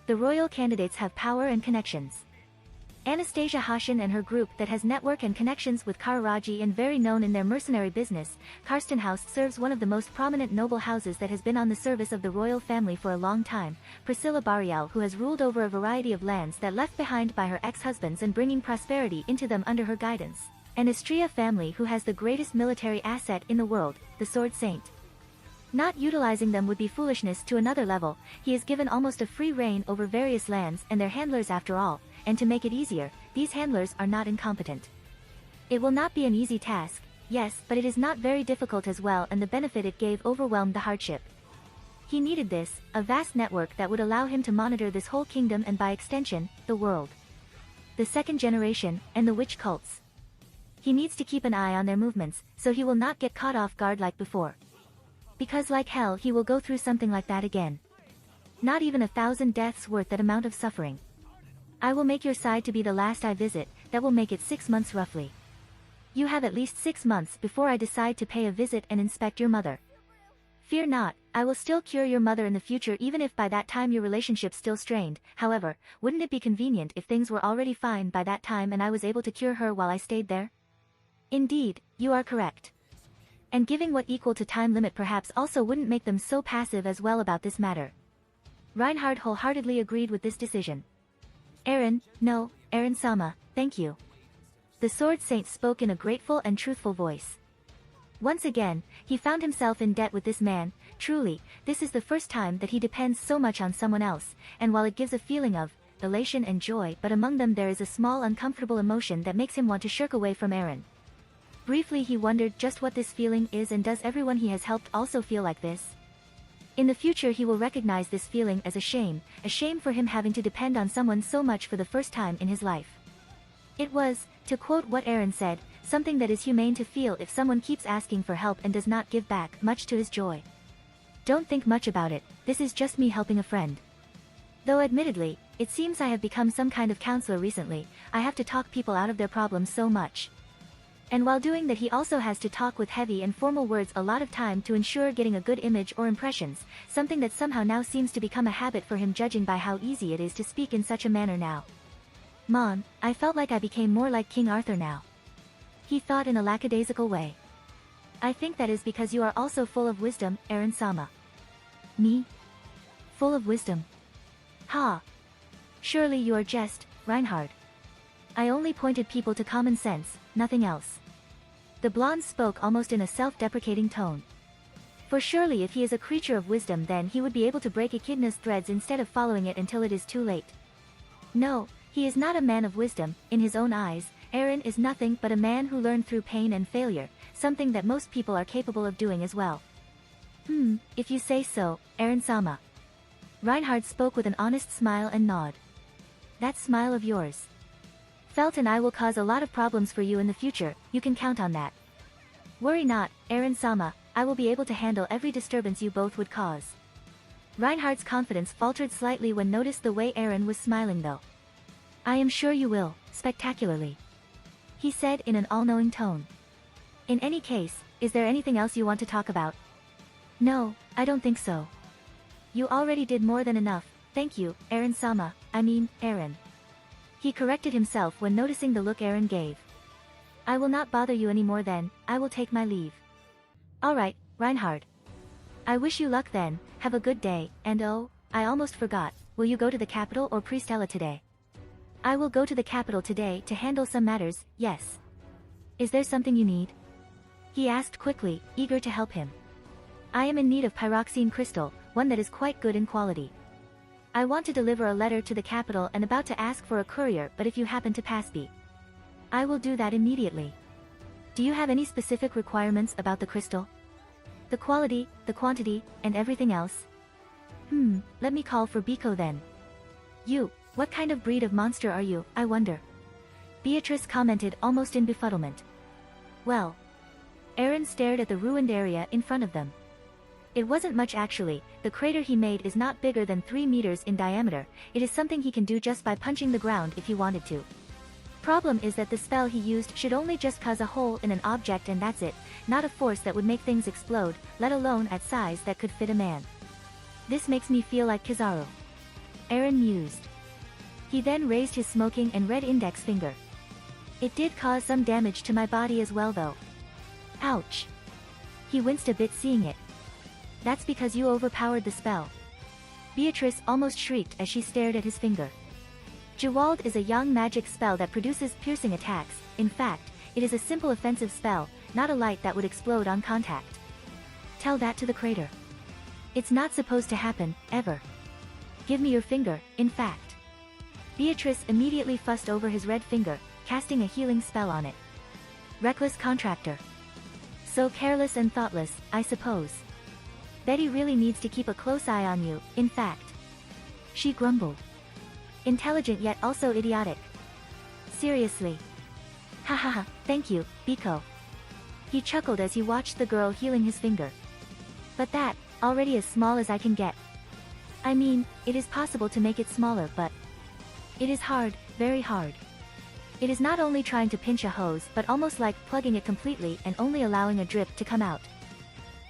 The royal candidates have power and connections. Anastasia Hashin and her group that has network and connections with Kararaji and very known in their mercenary business, Karstenhaus serves one of the most prominent noble houses that has been on the service of the royal family for a long time, Priscilla Barial, who has ruled over a variety of lands that left behind by her ex-husbands and bringing prosperity into them under her guidance, and Istria family who has the greatest military asset in the world, the Sword Saint. Not utilizing them would be foolishness to another level. He is given almost a free reign over various lands and their handlers after all, and to make it easier, these handlers are not incompetent. It will not be an easy task, yes, but it is not very difficult as well, and the benefit it gave overwhelmed the hardship. He needed this, a vast network that would allow him to monitor this whole kingdom and by extension, the world. The second generation, and the witch cults. He needs to keep an eye on their movements, so he will not get caught off guard like before. Because like hell he will go through something like that again. Not even 1,000 deaths worth that amount of suffering. I will make your side to be the last I visit, that will make it 6 months roughly. You have at least 6 months before I decide to pay a visit and inspect your mother. Fear not, I will still cure your mother in the future even if by that time your relationship's still strained. However, wouldn't it be convenient if things were already fine by that time and I was able to cure her while I stayed there? Indeed, you are correct. And giving what equal to time limit perhaps also wouldn't make them so passive as well about this matter. Reinhard wholeheartedly agreed with this decision. No, Eren-sama, thank you. The Sword Saint spoke in a grateful and truthful voice. Once again, he found himself in debt with this man. Truly, this is the first time that he depends so much on someone else, and while it gives a feeling of elation and joy, but among them there is a small uncomfortable emotion that makes him want to shirk away from Eren. Briefly he wondered just what this feeling is, and does everyone he has helped also feel like this? In the future he will recognize this feeling as a shame for him having to depend on someone so much for the first time in his life. It was, to quote what Eren said, something that is humane to feel if someone keeps asking for help and does not give back much to his joy. Don't think much about it, this is just me helping a friend. Though admittedly, it seems I have become some kind of counselor recently, I have to talk people out of their problems so much. And while doing that he also has to talk with heavy and formal words a lot of time to ensure getting a good image or impressions, something that somehow now seems to become a habit for him judging by how easy it is to speak in such a manner now. Mon, I felt like I became more like King Arthur now. He thought in a lackadaisical way. I think that is because you are also full of wisdom, Eren-sama. Me? Full of wisdom? Ha! Surely you are just, Reinhard. I only pointed people to common sense, nothing else. The blonde spoke almost in a self-deprecating tone. For surely if he is a creature of wisdom then he would be able to break Echidna's threads instead of following it until it is too late. No, he is not a man of wisdom. In his own eyes, Eren is nothing but a man who learned through pain and failure, something that most people are capable of doing as well. If you say so, Eren-sama. Reinhard spoke with an honest smile and nod. That smile of yours. Felt and I will cause a lot of problems for you in the future, you can count on that. Worry not, Eren-sama, I will be able to handle every disturbance you both would cause. Reinhard's confidence faltered slightly when noticed the way Eren was smiling though. I am sure you will, spectacularly. He said in an all-knowing tone. In any case, is there anything else you want to talk about? No, I don't think so. You already did more than enough, thank you, Eren-sama, Eren. He corrected himself when noticing the look Eren gave. I will not bother you anymore then, I will take my leave. Alright, Reinhard. I wish you luck then, have a good day, and oh, I almost forgot, will you go to the capital or Priestella today? I will go to the capital today to handle some matters, yes. Is there something you need? He asked quickly, eager to help him. I am in need of pyroxene crystal, one that is quite good in quality. I want to deliver a letter to the capital and about to ask for a courier, but if you happen to pass by, I will do that immediately. Do you have any specific requirements about the crystal? The quality, the quantity, and everything else? Let me call for Biko then. You, what kind of breed of monster are you, I wonder? Beatrice commented almost in befuddlement. Well. Eren stared at the ruined area in front of them. It wasn't much actually, the crater he made is not bigger than 3 meters in diameter, it is something he can do just by punching the ground if he wanted to. Problem is that the spell he used should only just cause a hole in an object and that's it, not a force that would make things explode, let alone at size that could fit a man. This makes me feel like Kizaru. Eren mused. He then raised his smoking and red index finger. It did cause some damage to my body as well though. Ouch. He winced a bit seeing it. That's because you overpowered the spell. Beatrice almost shrieked as she stared at his finger. Jewald is a young magic spell that produces piercing attacks, in fact, it is a simple offensive spell, not a light that would explode on contact. Tell that to the crater. It's not supposed to happen, ever. Give me your finger, in fact. Beatrice immediately fussed over his red finger, casting a healing spell on it. Reckless contractor. So careless and thoughtless, I suppose. Betty really needs to keep a close eye on you, in fact. She grumbled. Intelligent yet also idiotic. Seriously. Hahaha, thank you, Biko. He chuckled as he watched the girl healing his finger. But that, already as small as I can get. I mean, it is possible to make it smaller but it is hard, very hard. It is not only trying to pinch a hose but almost like plugging it completely and only allowing a drip to come out.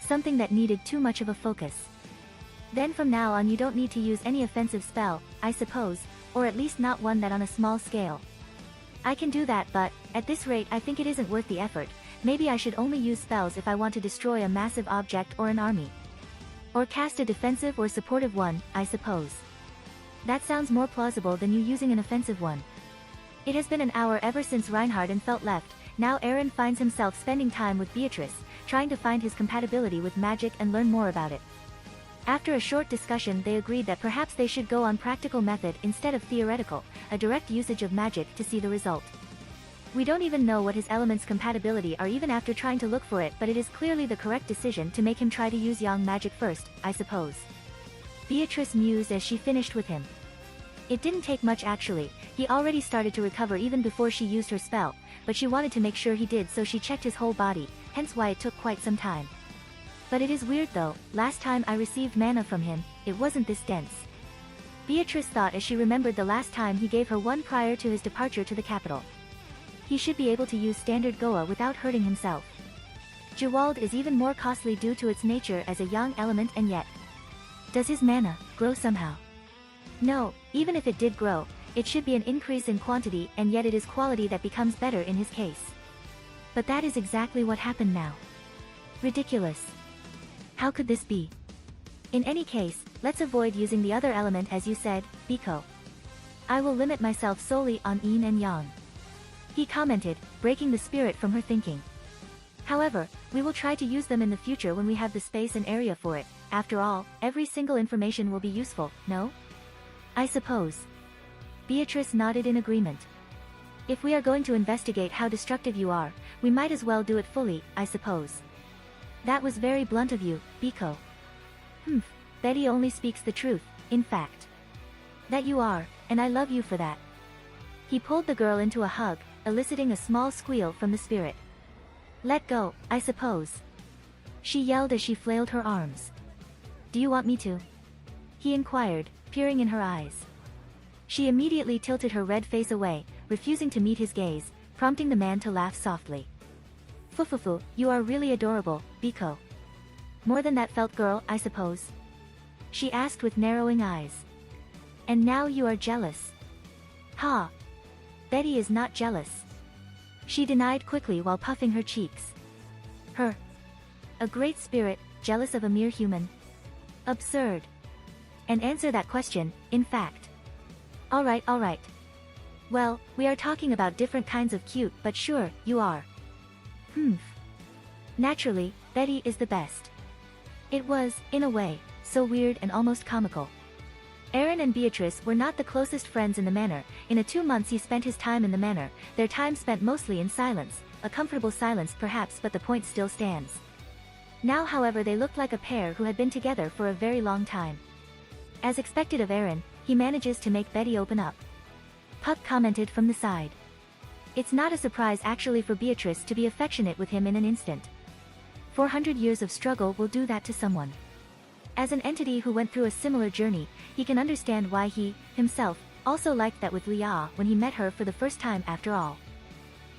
Something that needed too much of a focus. Then from now on you don't need to use any offensive spell, I suppose, or at least not one that on a small scale. I can do that, but, at this rate I think it isn't worth the effort. Maybe I should only use spells if I want to destroy a massive object or an army. Or cast a defensive or supportive one, I suppose. That sounds more plausible than you using an offensive one. It has been an hour ever since Reinhard and Felt left. Now Aaron finds himself spending time with Beatrice, trying to find his compatibility with magic and learn more about it. After a short discussion they agreed that perhaps they should go on practical method instead of theoretical, a direct usage of magic to see the result. We don't even know what his element's compatibility are even after trying to look for it, but it is clearly the correct decision to make him try to use yang magic first, I suppose. Beatrice mused as she finished with him. It didn't take much actually, he already started to recover even before she used her spell, but she wanted to make sure he did, so she checked his whole body, hence why it took quite some time. But it is weird though, last time I received mana from him, it wasn't this dense. Beatrice thought as she remembered the last time he gave her one prior to his departure to the capital. He should be able to use standard Goa without hurting himself. Jewald is even more costly due to its nature as a yang element, and yet. Does his mana grow somehow? No, even if it did grow, it should be an increase in quantity, and yet it is quality that becomes better in his case. But that is exactly what happened now. Ridiculous. How could this be? In any case, let's avoid using the other element as you said, Biko. I will limit myself solely on yin and yang. He commented, breaking the spirit from her thinking. However, we will try to use them in the future when we have the space and area for it. After all, every single information will be useful, no? I suppose. Beatrice nodded in agreement. If we are going to investigate how destructive you are, we might as well do it fully, I suppose. That was very blunt of you, Biko. Betty only speaks the truth, in fact. That you are, and I love you for that. He pulled the girl into a hug, eliciting a small squeal from the spirit. Let go, I suppose. She yelled as she flailed her arms. Do you want me to? He inquired, peering in her eyes. She immediately tilted her red face away, refusing to meet his gaze, prompting the man to laugh softly. Fufufu, you are really adorable, Biko. More than that Felt girl, I suppose? She asked with narrowing eyes. And now you are jealous. Ha! Betty is not jealous. She denied quickly while puffing her cheeks. Her. A great spirit, jealous of a mere human. Absurd. And answer that question, in fact. Alright. Well, we are talking about different kinds of cute, but sure, you are. Naturally, Betty is the best. It was, in a way, so weird and almost comical. Aaron and Beatrice were not the closest friends in the manor. In the 2 months he spent his time in the manor, their time spent mostly in silence, a comfortable silence perhaps, but the point still stands. Now however they looked like a pair who had been together for a very long time. As expected of Aaron, he manages to make Betty open up. Puck commented from the side. It's not a surprise actually for Beatrice to be affectionate with him in an instant. 400 years of struggle will do that to someone. As an entity who went through a similar journey, he can understand why he, himself, also liked that with Lia when he met her for the first time after all.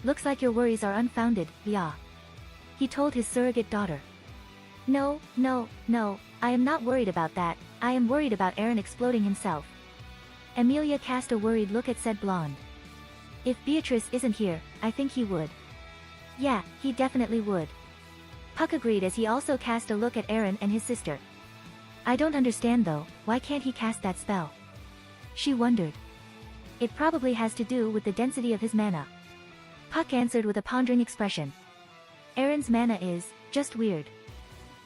Looks like your worries are unfounded, Lia. He told his surrogate daughter. No, I am not worried about that, I am worried about Aaron exploding himself. Amelia cast a worried look at said blonde. If Beatrice isn't here, I think he would. Yeah, he definitely would. Puck agreed as he also cast a look at Aaron and his sister. I don't understand though, why can't he cast that spell? She wondered. It probably has to do with the density of his mana. Puck answered with a pondering expression. Aaron's mana is, just weird.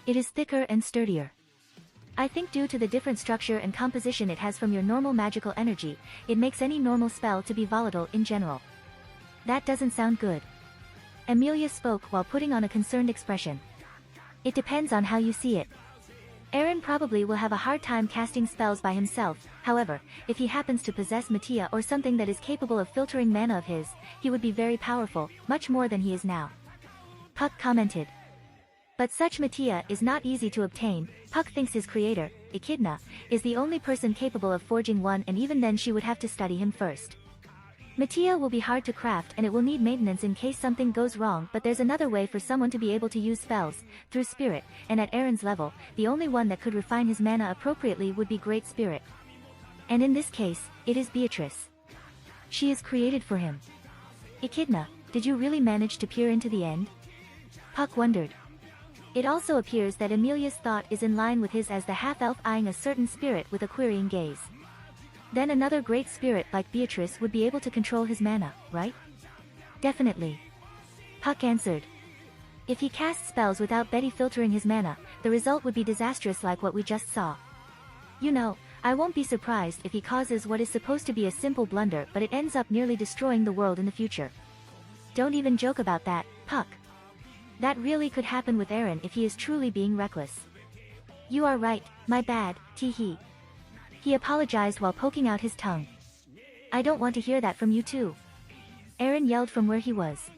It is thicker and sturdier. I think due to the different structure and composition it has from your normal magical energy, it makes any normal spell to be volatile in general. That doesn't sound good. Amelia spoke while putting on a concerned expression. It depends on how you see it. Aaron probably will have a hard time casting spells by himself, however, if he happens to possess Mattia or something that is capable of filtering mana of his, he would be very powerful, much more than he is now. Puck commented. But such Mattia is not easy to obtain. Puck thinks his creator, Echidna, is the only person capable of forging one, and even then she would have to study him first. Materia will be hard to craft and it will need maintenance in case something goes wrong, but there's another way for someone to be able to use spells, through spirit, and at Aaron's level, the only one that could refine his mana appropriately would be Great Spirit. And in this case, it is Beatrice. She is created for him. Echidna, did you really manage to peer into the end? Puck wondered. It also appears that Amelia's thought is in line with his as the half-elf eyeing a certain spirit with a querying gaze. Then another great spirit like Beatrice would be able to control his mana, right? Definitely. Puck answered. If he casts spells without Betty filtering his mana, the result would be disastrous like what we just saw. You know, I won't be surprised if he causes what is supposed to be a simple blunder but it ends up nearly destroying the world in the future. Don't even joke about that, Puck. That really could happen with Aaron if he is truly being reckless. You are right, my bad, tee-hee. He apologized while poking out his tongue. I don't want to hear that from you too. Aaron yelled from where he was.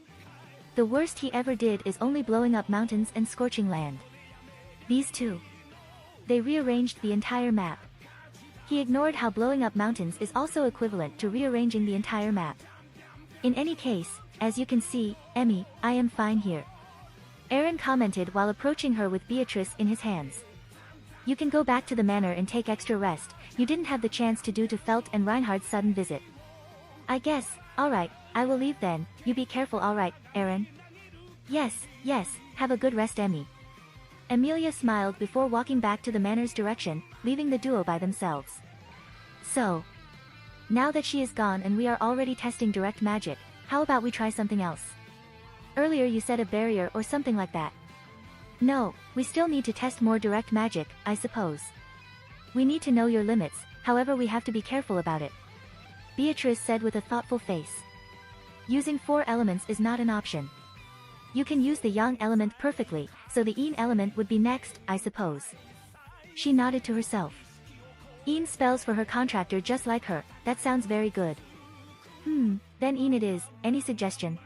The worst he ever did is only blowing up mountains and scorching land. These two. They rearranged the entire map. He ignored how blowing up mountains is also equivalent to rearranging the entire map. In any case, as you can see, Emmy, I am fine here. Aaron commented while approaching her with Beatrice in his hands. You can go back to the manor and take extra rest, you didn't have the chance to do to Felt and Reinhardt's sudden visit. I guess, alright, I will leave then, you be careful alright, Aaron? Yes, have a good rest Emmy. Amelia smiled before walking back to the manor's direction, leaving the duo by themselves. So, now that she is gone and we are already testing direct magic, how about we try something else? Earlier you said a barrier or something like that. No, we still need to test more direct magic, I suppose. We need to know your limits, however we have to be careful about it. Beatrice said with a thoughtful face. Using 4 elements is not an option. You can use the yang element perfectly, so the yin element would be next, I suppose. She nodded to herself. Yin spells for her contractor just like her, that sounds very good. Then yin it is, any suggestion?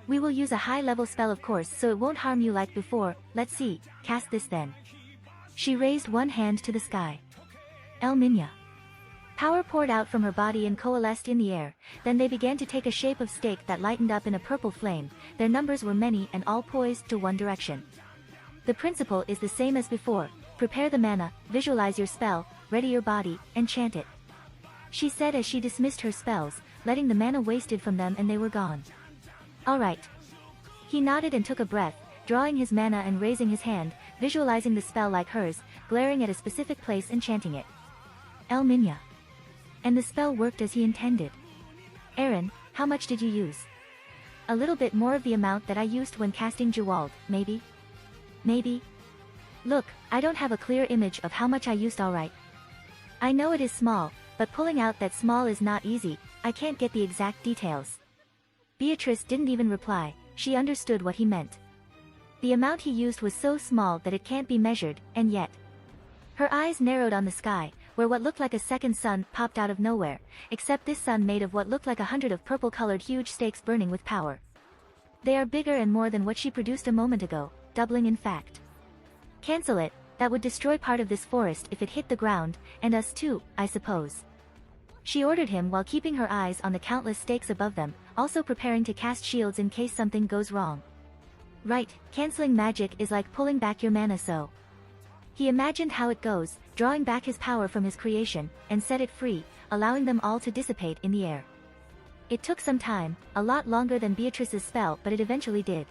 We will use a high-level spell of course so it won't harm you like before, let's see, cast this then. She raised one hand to the sky. El Minya. Power poured out from her body and coalesced in the air, then they began to take a shape of stake that lightened up in a purple flame, their numbers were many and all poised to one direction. The principle is the same as before, prepare the mana, visualize your spell, ready your body, and chant it. She said as she dismissed her spells, letting the mana wasted from them and they were gone. Alright. He nodded and took a breath, drawing his mana and raising his hand, visualizing the spell like hers, glaring at a specific place and chanting it. El Minya. And the spell worked as he intended. Aaron, how much did you use? A little bit more of the amount that I used when casting Jewald, maybe? Maybe? Look, I don't have a clear image of how much I used alright. I know it is small, but pulling out that small is not easy, I can't get the exact details. Beatrice didn't even reply, she understood what he meant. The amount he used was so small that it can't be measured, and yet. Her eyes narrowed on the sky, where what looked like a second sun popped out of nowhere, except this sun made of what looked like 100 of purple-colored huge stakes burning with power. They are bigger and more than what she produced a moment ago, doubling in fact. Cancel it, that would destroy part of this forest if it hit the ground, and us too, I suppose. She ordered him while keeping her eyes on the countless stakes above them, also preparing to cast shields in case something goes wrong. Right, canceling magic is like pulling back your mana so. He imagined how it goes, drawing back his power from his creation, and set it free, allowing them all to dissipate in the air. It took some time, a lot longer than Beatrice's spell, but it eventually did.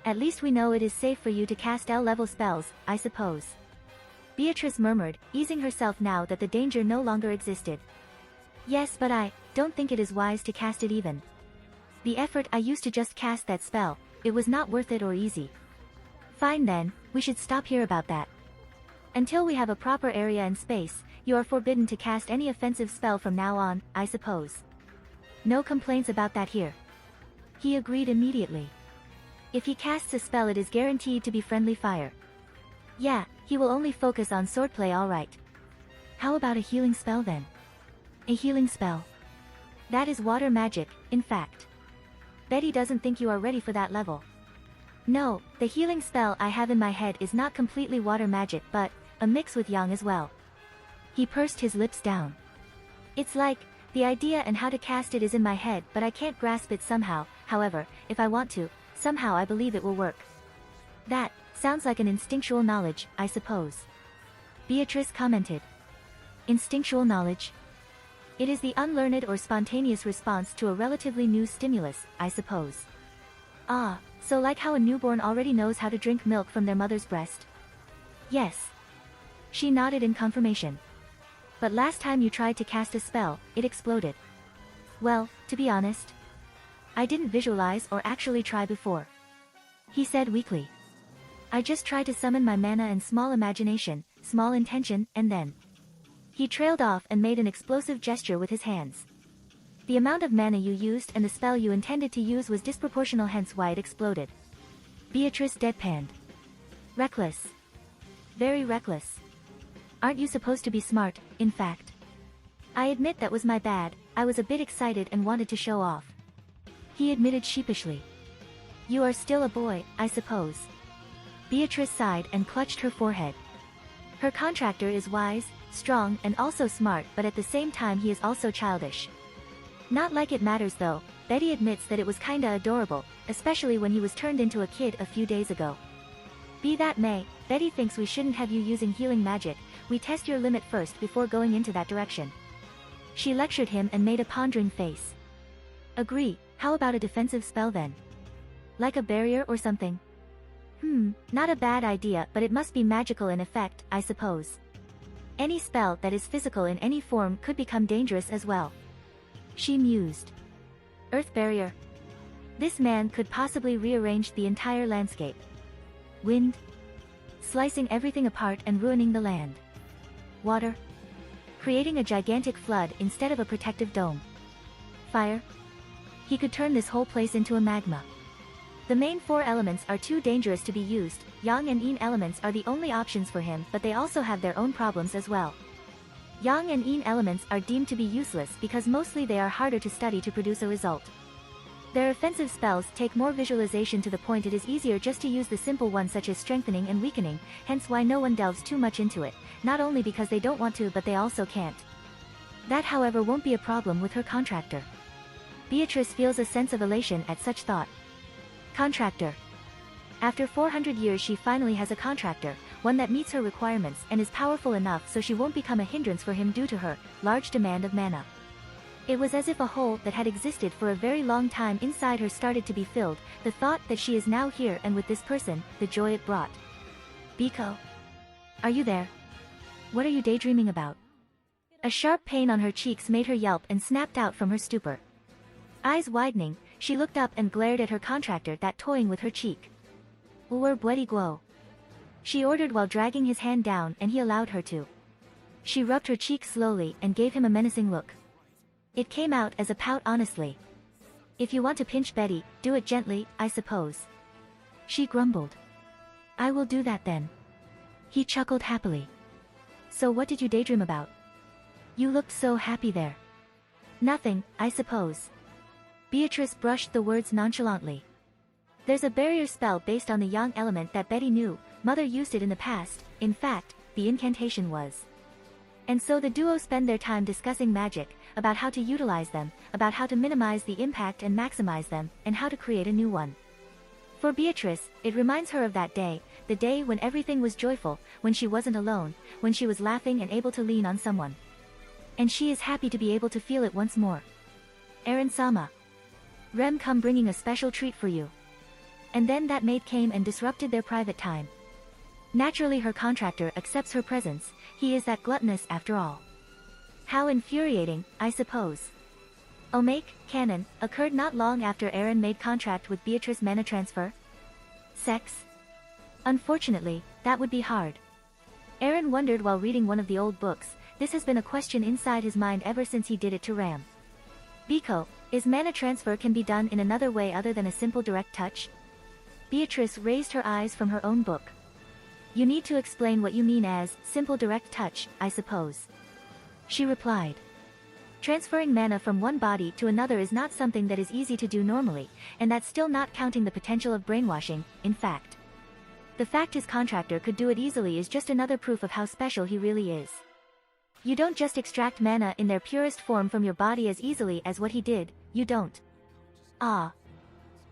At least we know it is safe for you to cast L-level spells, I suppose. Beatrice murmured, easing herself now that the danger no longer existed. Yes, but I don't think it is wise to cast it even. The effort I used to just cast that spell, it was not worth it or easy. Fine then, we should stop here about that. Until we have a proper area and space, you are forbidden to cast any offensive spell from now on, I suppose. No complaints about that here. He agreed immediately. If he casts a spell it is guaranteed to be friendly fire. Yeah, he will only focus on swordplay alright. How about a healing spell then? A healing spell. That is water magic, in fact. Betty doesn't think you are ready for that level. No, the healing spell I have in my head is not completely water magic but, a mix with yang as well. He pursed his lips down. It's like, The idea and how to cast it is in my head, but I can't grasp it somehow. However, if I want to, somehow I believe it will work. That sounds like an instinctual knowledge, I suppose. Beatrice commented. Instinctual knowledge? It is the unlearned or spontaneous response to a relatively new stimulus, I suppose. Ah, so like how a newborn already knows how to drink milk from their mother's breast? Yes. She nodded in confirmation. But last time you tried to cast a spell, it exploded. Well, to be honest, I didn't visualize or actually try before. He said weakly. I just tried to summon my mana and small imagination, small intention, and then. He trailed off and made an explosive gesture with his hands. The amount of mana you used and the spell you intended to use was disproportional, hence why it exploded. Beatrice deadpanned. Reckless. Very reckless. Aren't you supposed to be smart, in fact? I admit that was my bad, I was a bit excited and wanted to show off. He admitted sheepishly. You are still a boy, I suppose. Beatrice sighed and clutched her forehead. Her contractor is wise, strong, and also smart, but at the same time he is also childish. Not like it matters though, Betty admits that it was kinda adorable, especially when he was turned into a kid a few days ago. Be that may, Betty thinks we shouldn't have you using healing magic, we test your limit first before going into that direction. She lectured him and made a pondering face. Agree, how about a defensive spell then? Like a barrier or something? Not a bad idea, but it must be magical in effect, I suppose. Any spell that is physical in any form could become dangerous as well. She mused. Earth barrier. This man could possibly rearrange the entire landscape. Wind. Slicing everything apart and ruining the land. Water. Creating a gigantic flood instead of a protective dome. Fire. He could turn this whole place into a magma. The main four elements are too dangerous to be used, Yang and Yin elements are the only options for him, but they also have their own problems as well. Yang and Yin elements are deemed to be useless because mostly they are harder to study to produce a result. Their offensive spells take more visualization, to the point it is easier just to use the simple ones such as strengthening and weakening, hence why no one delves too much into it, not only because they don't want to but they also can't. That however won't be a problem with her contractor. Beatrice feels a sense of elation at such thought. Contractor. After 400 years she finally has a contractor, one that meets her requirements and is powerful enough so she won't become a hindrance for him due to her large demand of mana. It was as if a hole that had existed for a very long time inside her started to be filled, the thought that she is now here and with this person, the joy it brought. Biko. Are you there? What are you daydreaming about? A sharp pain on her cheeks made her yelp and snapped out from her stupor. Eyes widening, she looked up and glared at her contractor, that toying with her cheek. Uwer Bwedi Guo. She ordered while dragging his hand down, and he allowed her to. She rubbed her cheek slowly and gave him a menacing look. It came out as a pout, honestly. If you want to pinch Betty, do it gently, I suppose. She grumbled. I will do that then. He chuckled happily. So what did you daydream about? You looked so happy there. Nothing, I suppose. Beatrice brushed the words nonchalantly. There's a barrier spell based on the Yang element that Betty knew, Mother used it in the past, in fact, the incantation was. And so the duo spend their time discussing magic, about how to utilize them, about how to minimize the impact and maximize them, and how to create a new one. For Beatrice, it reminds her of that day, the day when everything was joyful, when she wasn't alone, when she was laughing and able to lean on someone. And she is happy to be able to feel it once more. Eren-sama. Rem come bringing a special treat for you. And then that maid came and disrupted their private time. Naturally her contractor accepts her presence, he is that gluttonous after all. How infuriating, I suppose. Omake, canon, occurred not long after Eren made contract with Beatrice mana transfer? Sex? Unfortunately, that would be hard. Eren wondered while reading one of the old books, this has been a question inside his mind ever since he did it to Ram. Biko, is mana transfer can be done in another way other than a simple direct touch? Beatrice raised her eyes from her own book. You need to explain what you mean as simple direct touch, I suppose. She replied. Transferring mana from one body to another is not something that is easy to do normally, and that's still not counting the potential of brainwashing, in fact. The fact his contractor could do it easily is just another proof of how special he really is. You don't just extract mana in their purest form from your body as easily as what he did, you don't. Ah.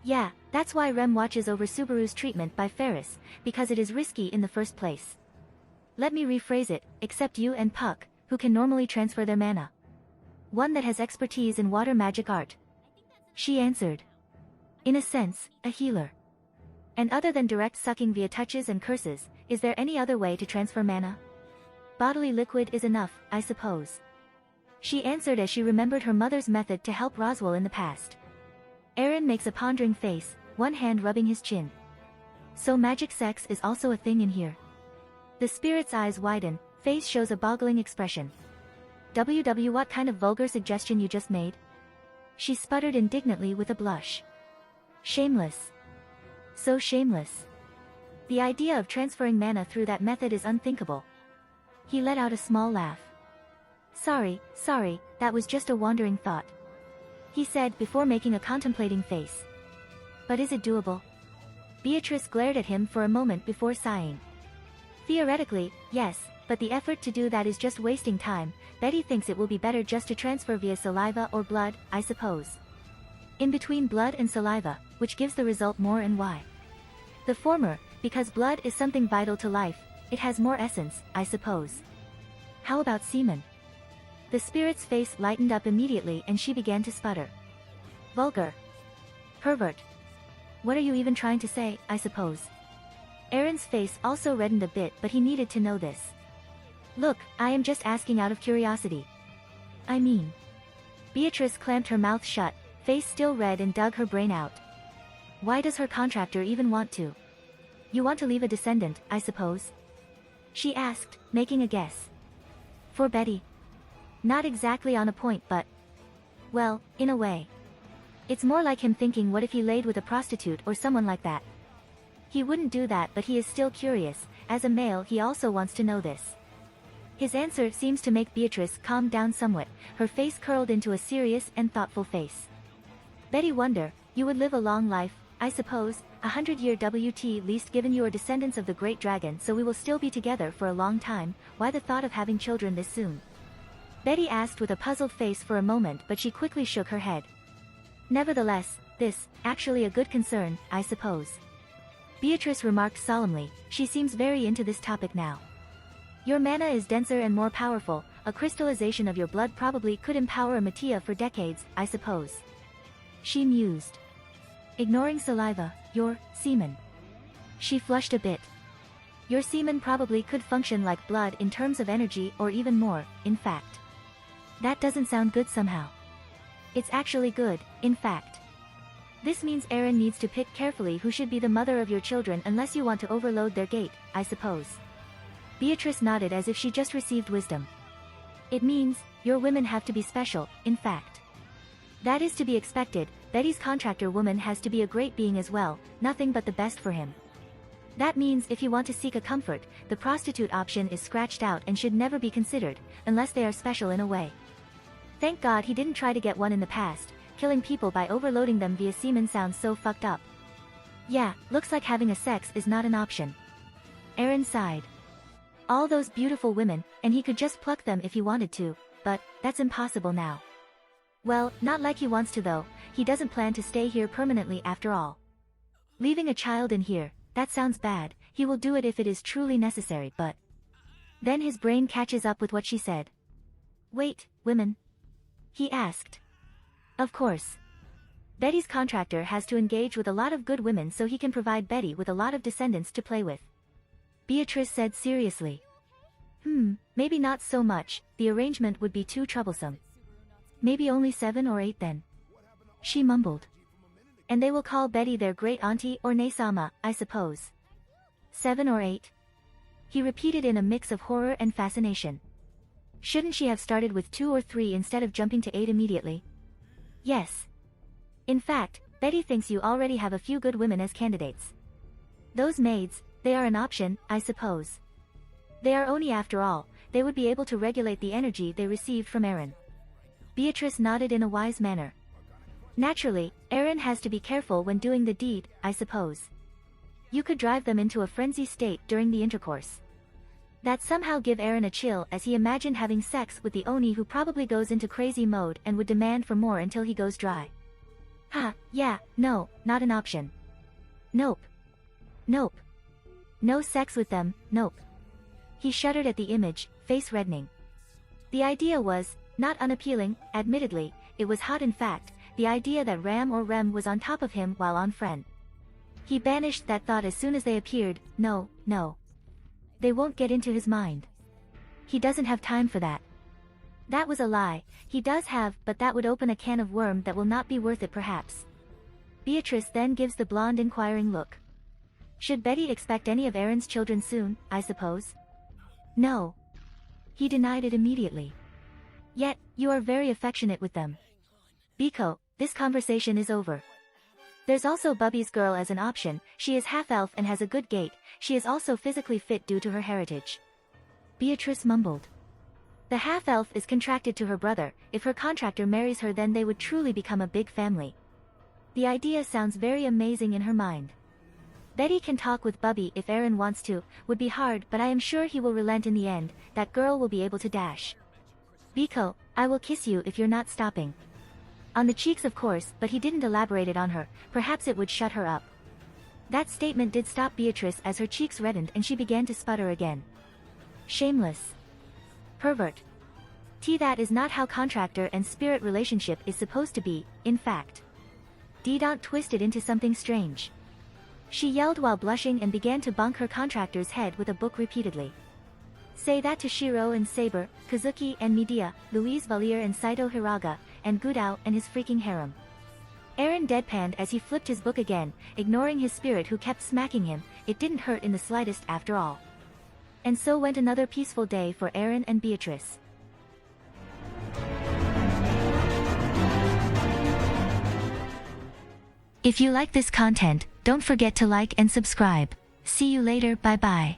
Yeah, that's why Rem watches over Subaru's treatment by Ferris, because it is risky in the first place. Let me rephrase it, except you and Puck, who can normally transfer their mana. One that has expertise in water magic art. She answered. In a sense, a healer. And other than direct sucking via touches and curses, is there any other way to transfer mana? Bodily liquid is enough, I suppose. She answered as she remembered her mother's method to help Roswell in the past. Aaron makes a pondering face, one hand rubbing his chin. So magic sex is also a thing in here. The spirit's eyes widen, face shows a boggling expression. WW, what kind of vulgar suggestion you just made? She sputtered indignantly with a blush. Shameless. So shameless. The idea of transferring mana through that method is unthinkable. He let out a small laugh. Sorry, that was just a wandering thought. He said before making a contemplating face. But is it doable? Beatrice glared at him for a moment before sighing. Theoretically, yes, but the effort to do that is just wasting time. Betty thinks it will be better just to transfer via saliva or blood, I suppose. In between blood and saliva, which gives the result more and why? The former, because blood is something vital to life, it has more essence, I suppose. How about semen? The spirit's face lightened up immediately and she began to sputter. Vulgar. Pervert. What are you even trying to say, I suppose? Aaron's face also reddened a bit, but he needed to know this. Look, I am just asking out of curiosity. I mean. Beatrice clamped her mouth shut, face still red, and dug her brain out. Why does her contractor even want to? You want to leave a descendant, I suppose? She asked, making a guess. For Betty. Not exactly on a point, but... well, in a way. It's more like him thinking, what if he laid with a prostitute or someone like that? He wouldn't do that, but he is still curious. As a male, he also wants to know this. His answer seems to make Beatrice calm down somewhat, her face curled into a serious and thoughtful face. Betty, wonder, you would live a long life, I suppose, 100-year WT least given you are descendants of the great dragon, so we will still be together for a long time. Why the thought of having children this soon? Betty asked with a puzzled face for a moment, but she quickly shook her head. Nevertheless, this, actually a good concern, I suppose. Beatrice remarked solemnly, she seems very into this topic now. Your mana is denser and more powerful, a crystallization of your blood probably could empower a Mattia for decades, I suppose. She mused. Ignoring saliva, your semen. She flushed a bit. Your semen probably could function like blood in terms of energy, or even more, in fact. That doesn't sound good somehow. It's actually good, in fact. This means Aaron needs to pick carefully who should be the mother of your children unless you want to overload their gate, I suppose. Beatrice nodded as if she just received wisdom. It means, your women have to be special, in fact. That is to be expected. Betty's contractor woman has to be a great being as well, nothing but the best for him. That means if you want to seek a comfort, the prostitute option is scratched out and should never be considered, unless they are special in a way. Thank God he didn't try to get one in the past. Killing people by overloading them via semen sounds so fucked up. Yeah, looks like having a sex is not an option. Aaron sighed. All those beautiful women, and he could just pluck them if he wanted to, but that's impossible now. Well, not like he wants to though, he doesn't plan to stay here permanently after all. Leaving a child in here, that sounds bad, he will do it if it is truly necessary, but... Then his brain catches up with what she said. Wait, women? He asked. Of course. Betty's contractor has to engage with a lot of good women so he can provide Betty with a lot of descendants to play with. Beatrice said seriously. Maybe not so much, the arrangement would be too troublesome. Maybe only 7 or 8 then. She mumbled. And they will call Betty their great auntie or Nesama, I suppose. 7 or 8? He repeated in a mix of horror and fascination. Shouldn't she have started with 2 or 3 instead of jumping to 8 immediately? Yes. In fact, Betty thinks you already have a few good women as candidates. Those maids, they are an option, I suppose. They are Oni after all, they would be able to regulate the energy they received from Aaron. Beatrice nodded in a wise manner. Naturally, Aaron has to be careful when doing the deed, I suppose. You could drive them into a frenzy state during the intercourse. That somehow give Eren a chill as he imagined having sex with the Oni, who probably goes into crazy mode and would demand for more until he goes dry. Yeah, no, not an option. Nope. Nope. No sex with them, nope. He shuddered at the image, face reddening. The idea was not unappealing, admittedly, it was hot in fact, the idea that Ram or Rem was on top of him while on Fren. He banished that thought as soon as they appeared. No. They won't get into his mind. He doesn't have time for that. That was a lie, he does have, but that would open a can of worm that will not be worth it perhaps. Beatrice then gives the blonde inquiring look. Should Betty expect any of Eren's children soon, I suppose? No. He denied it immediately. Yet, you are very affectionate with them. Biko, this conversation is over. There's also Bubby's girl as an option, she is half-elf and has a good gait, she is also physically fit due to her heritage. Beatrice mumbled. The half-elf is contracted to her brother, if her contractor marries her then they would truly become a big family. The idea sounds very amazing in her mind. Betty can talk with Bubby if Eren wants to, would be hard but I am sure he will relent in the end, that girl will be able to dash. Biko, I will kiss you if you're not stopping. On the cheeks of course, but he didn't elaborate it on her, perhaps it would shut her up. That statement did stop Beatrice as her cheeks reddened and she began to sputter again. Shameless. Pervert. That is not how contractor and spirit relationship is supposed to be, in fact. Don't twist it into something strange. She yelled while blushing and began to bonk her contractor's head with a book repeatedly. Say that to Shiro and Saber, Kazuki and Midea, Louise Valier and Saito Hiraga, and Gudao and his freaking harem. Eren deadpanned as he flipped his book again, ignoring his spirit who kept smacking him, it didn't hurt in the slightest after all. And so went another peaceful day for Eren and Beatrice. If you like this content, don't forget to like and subscribe. See you later, bye bye.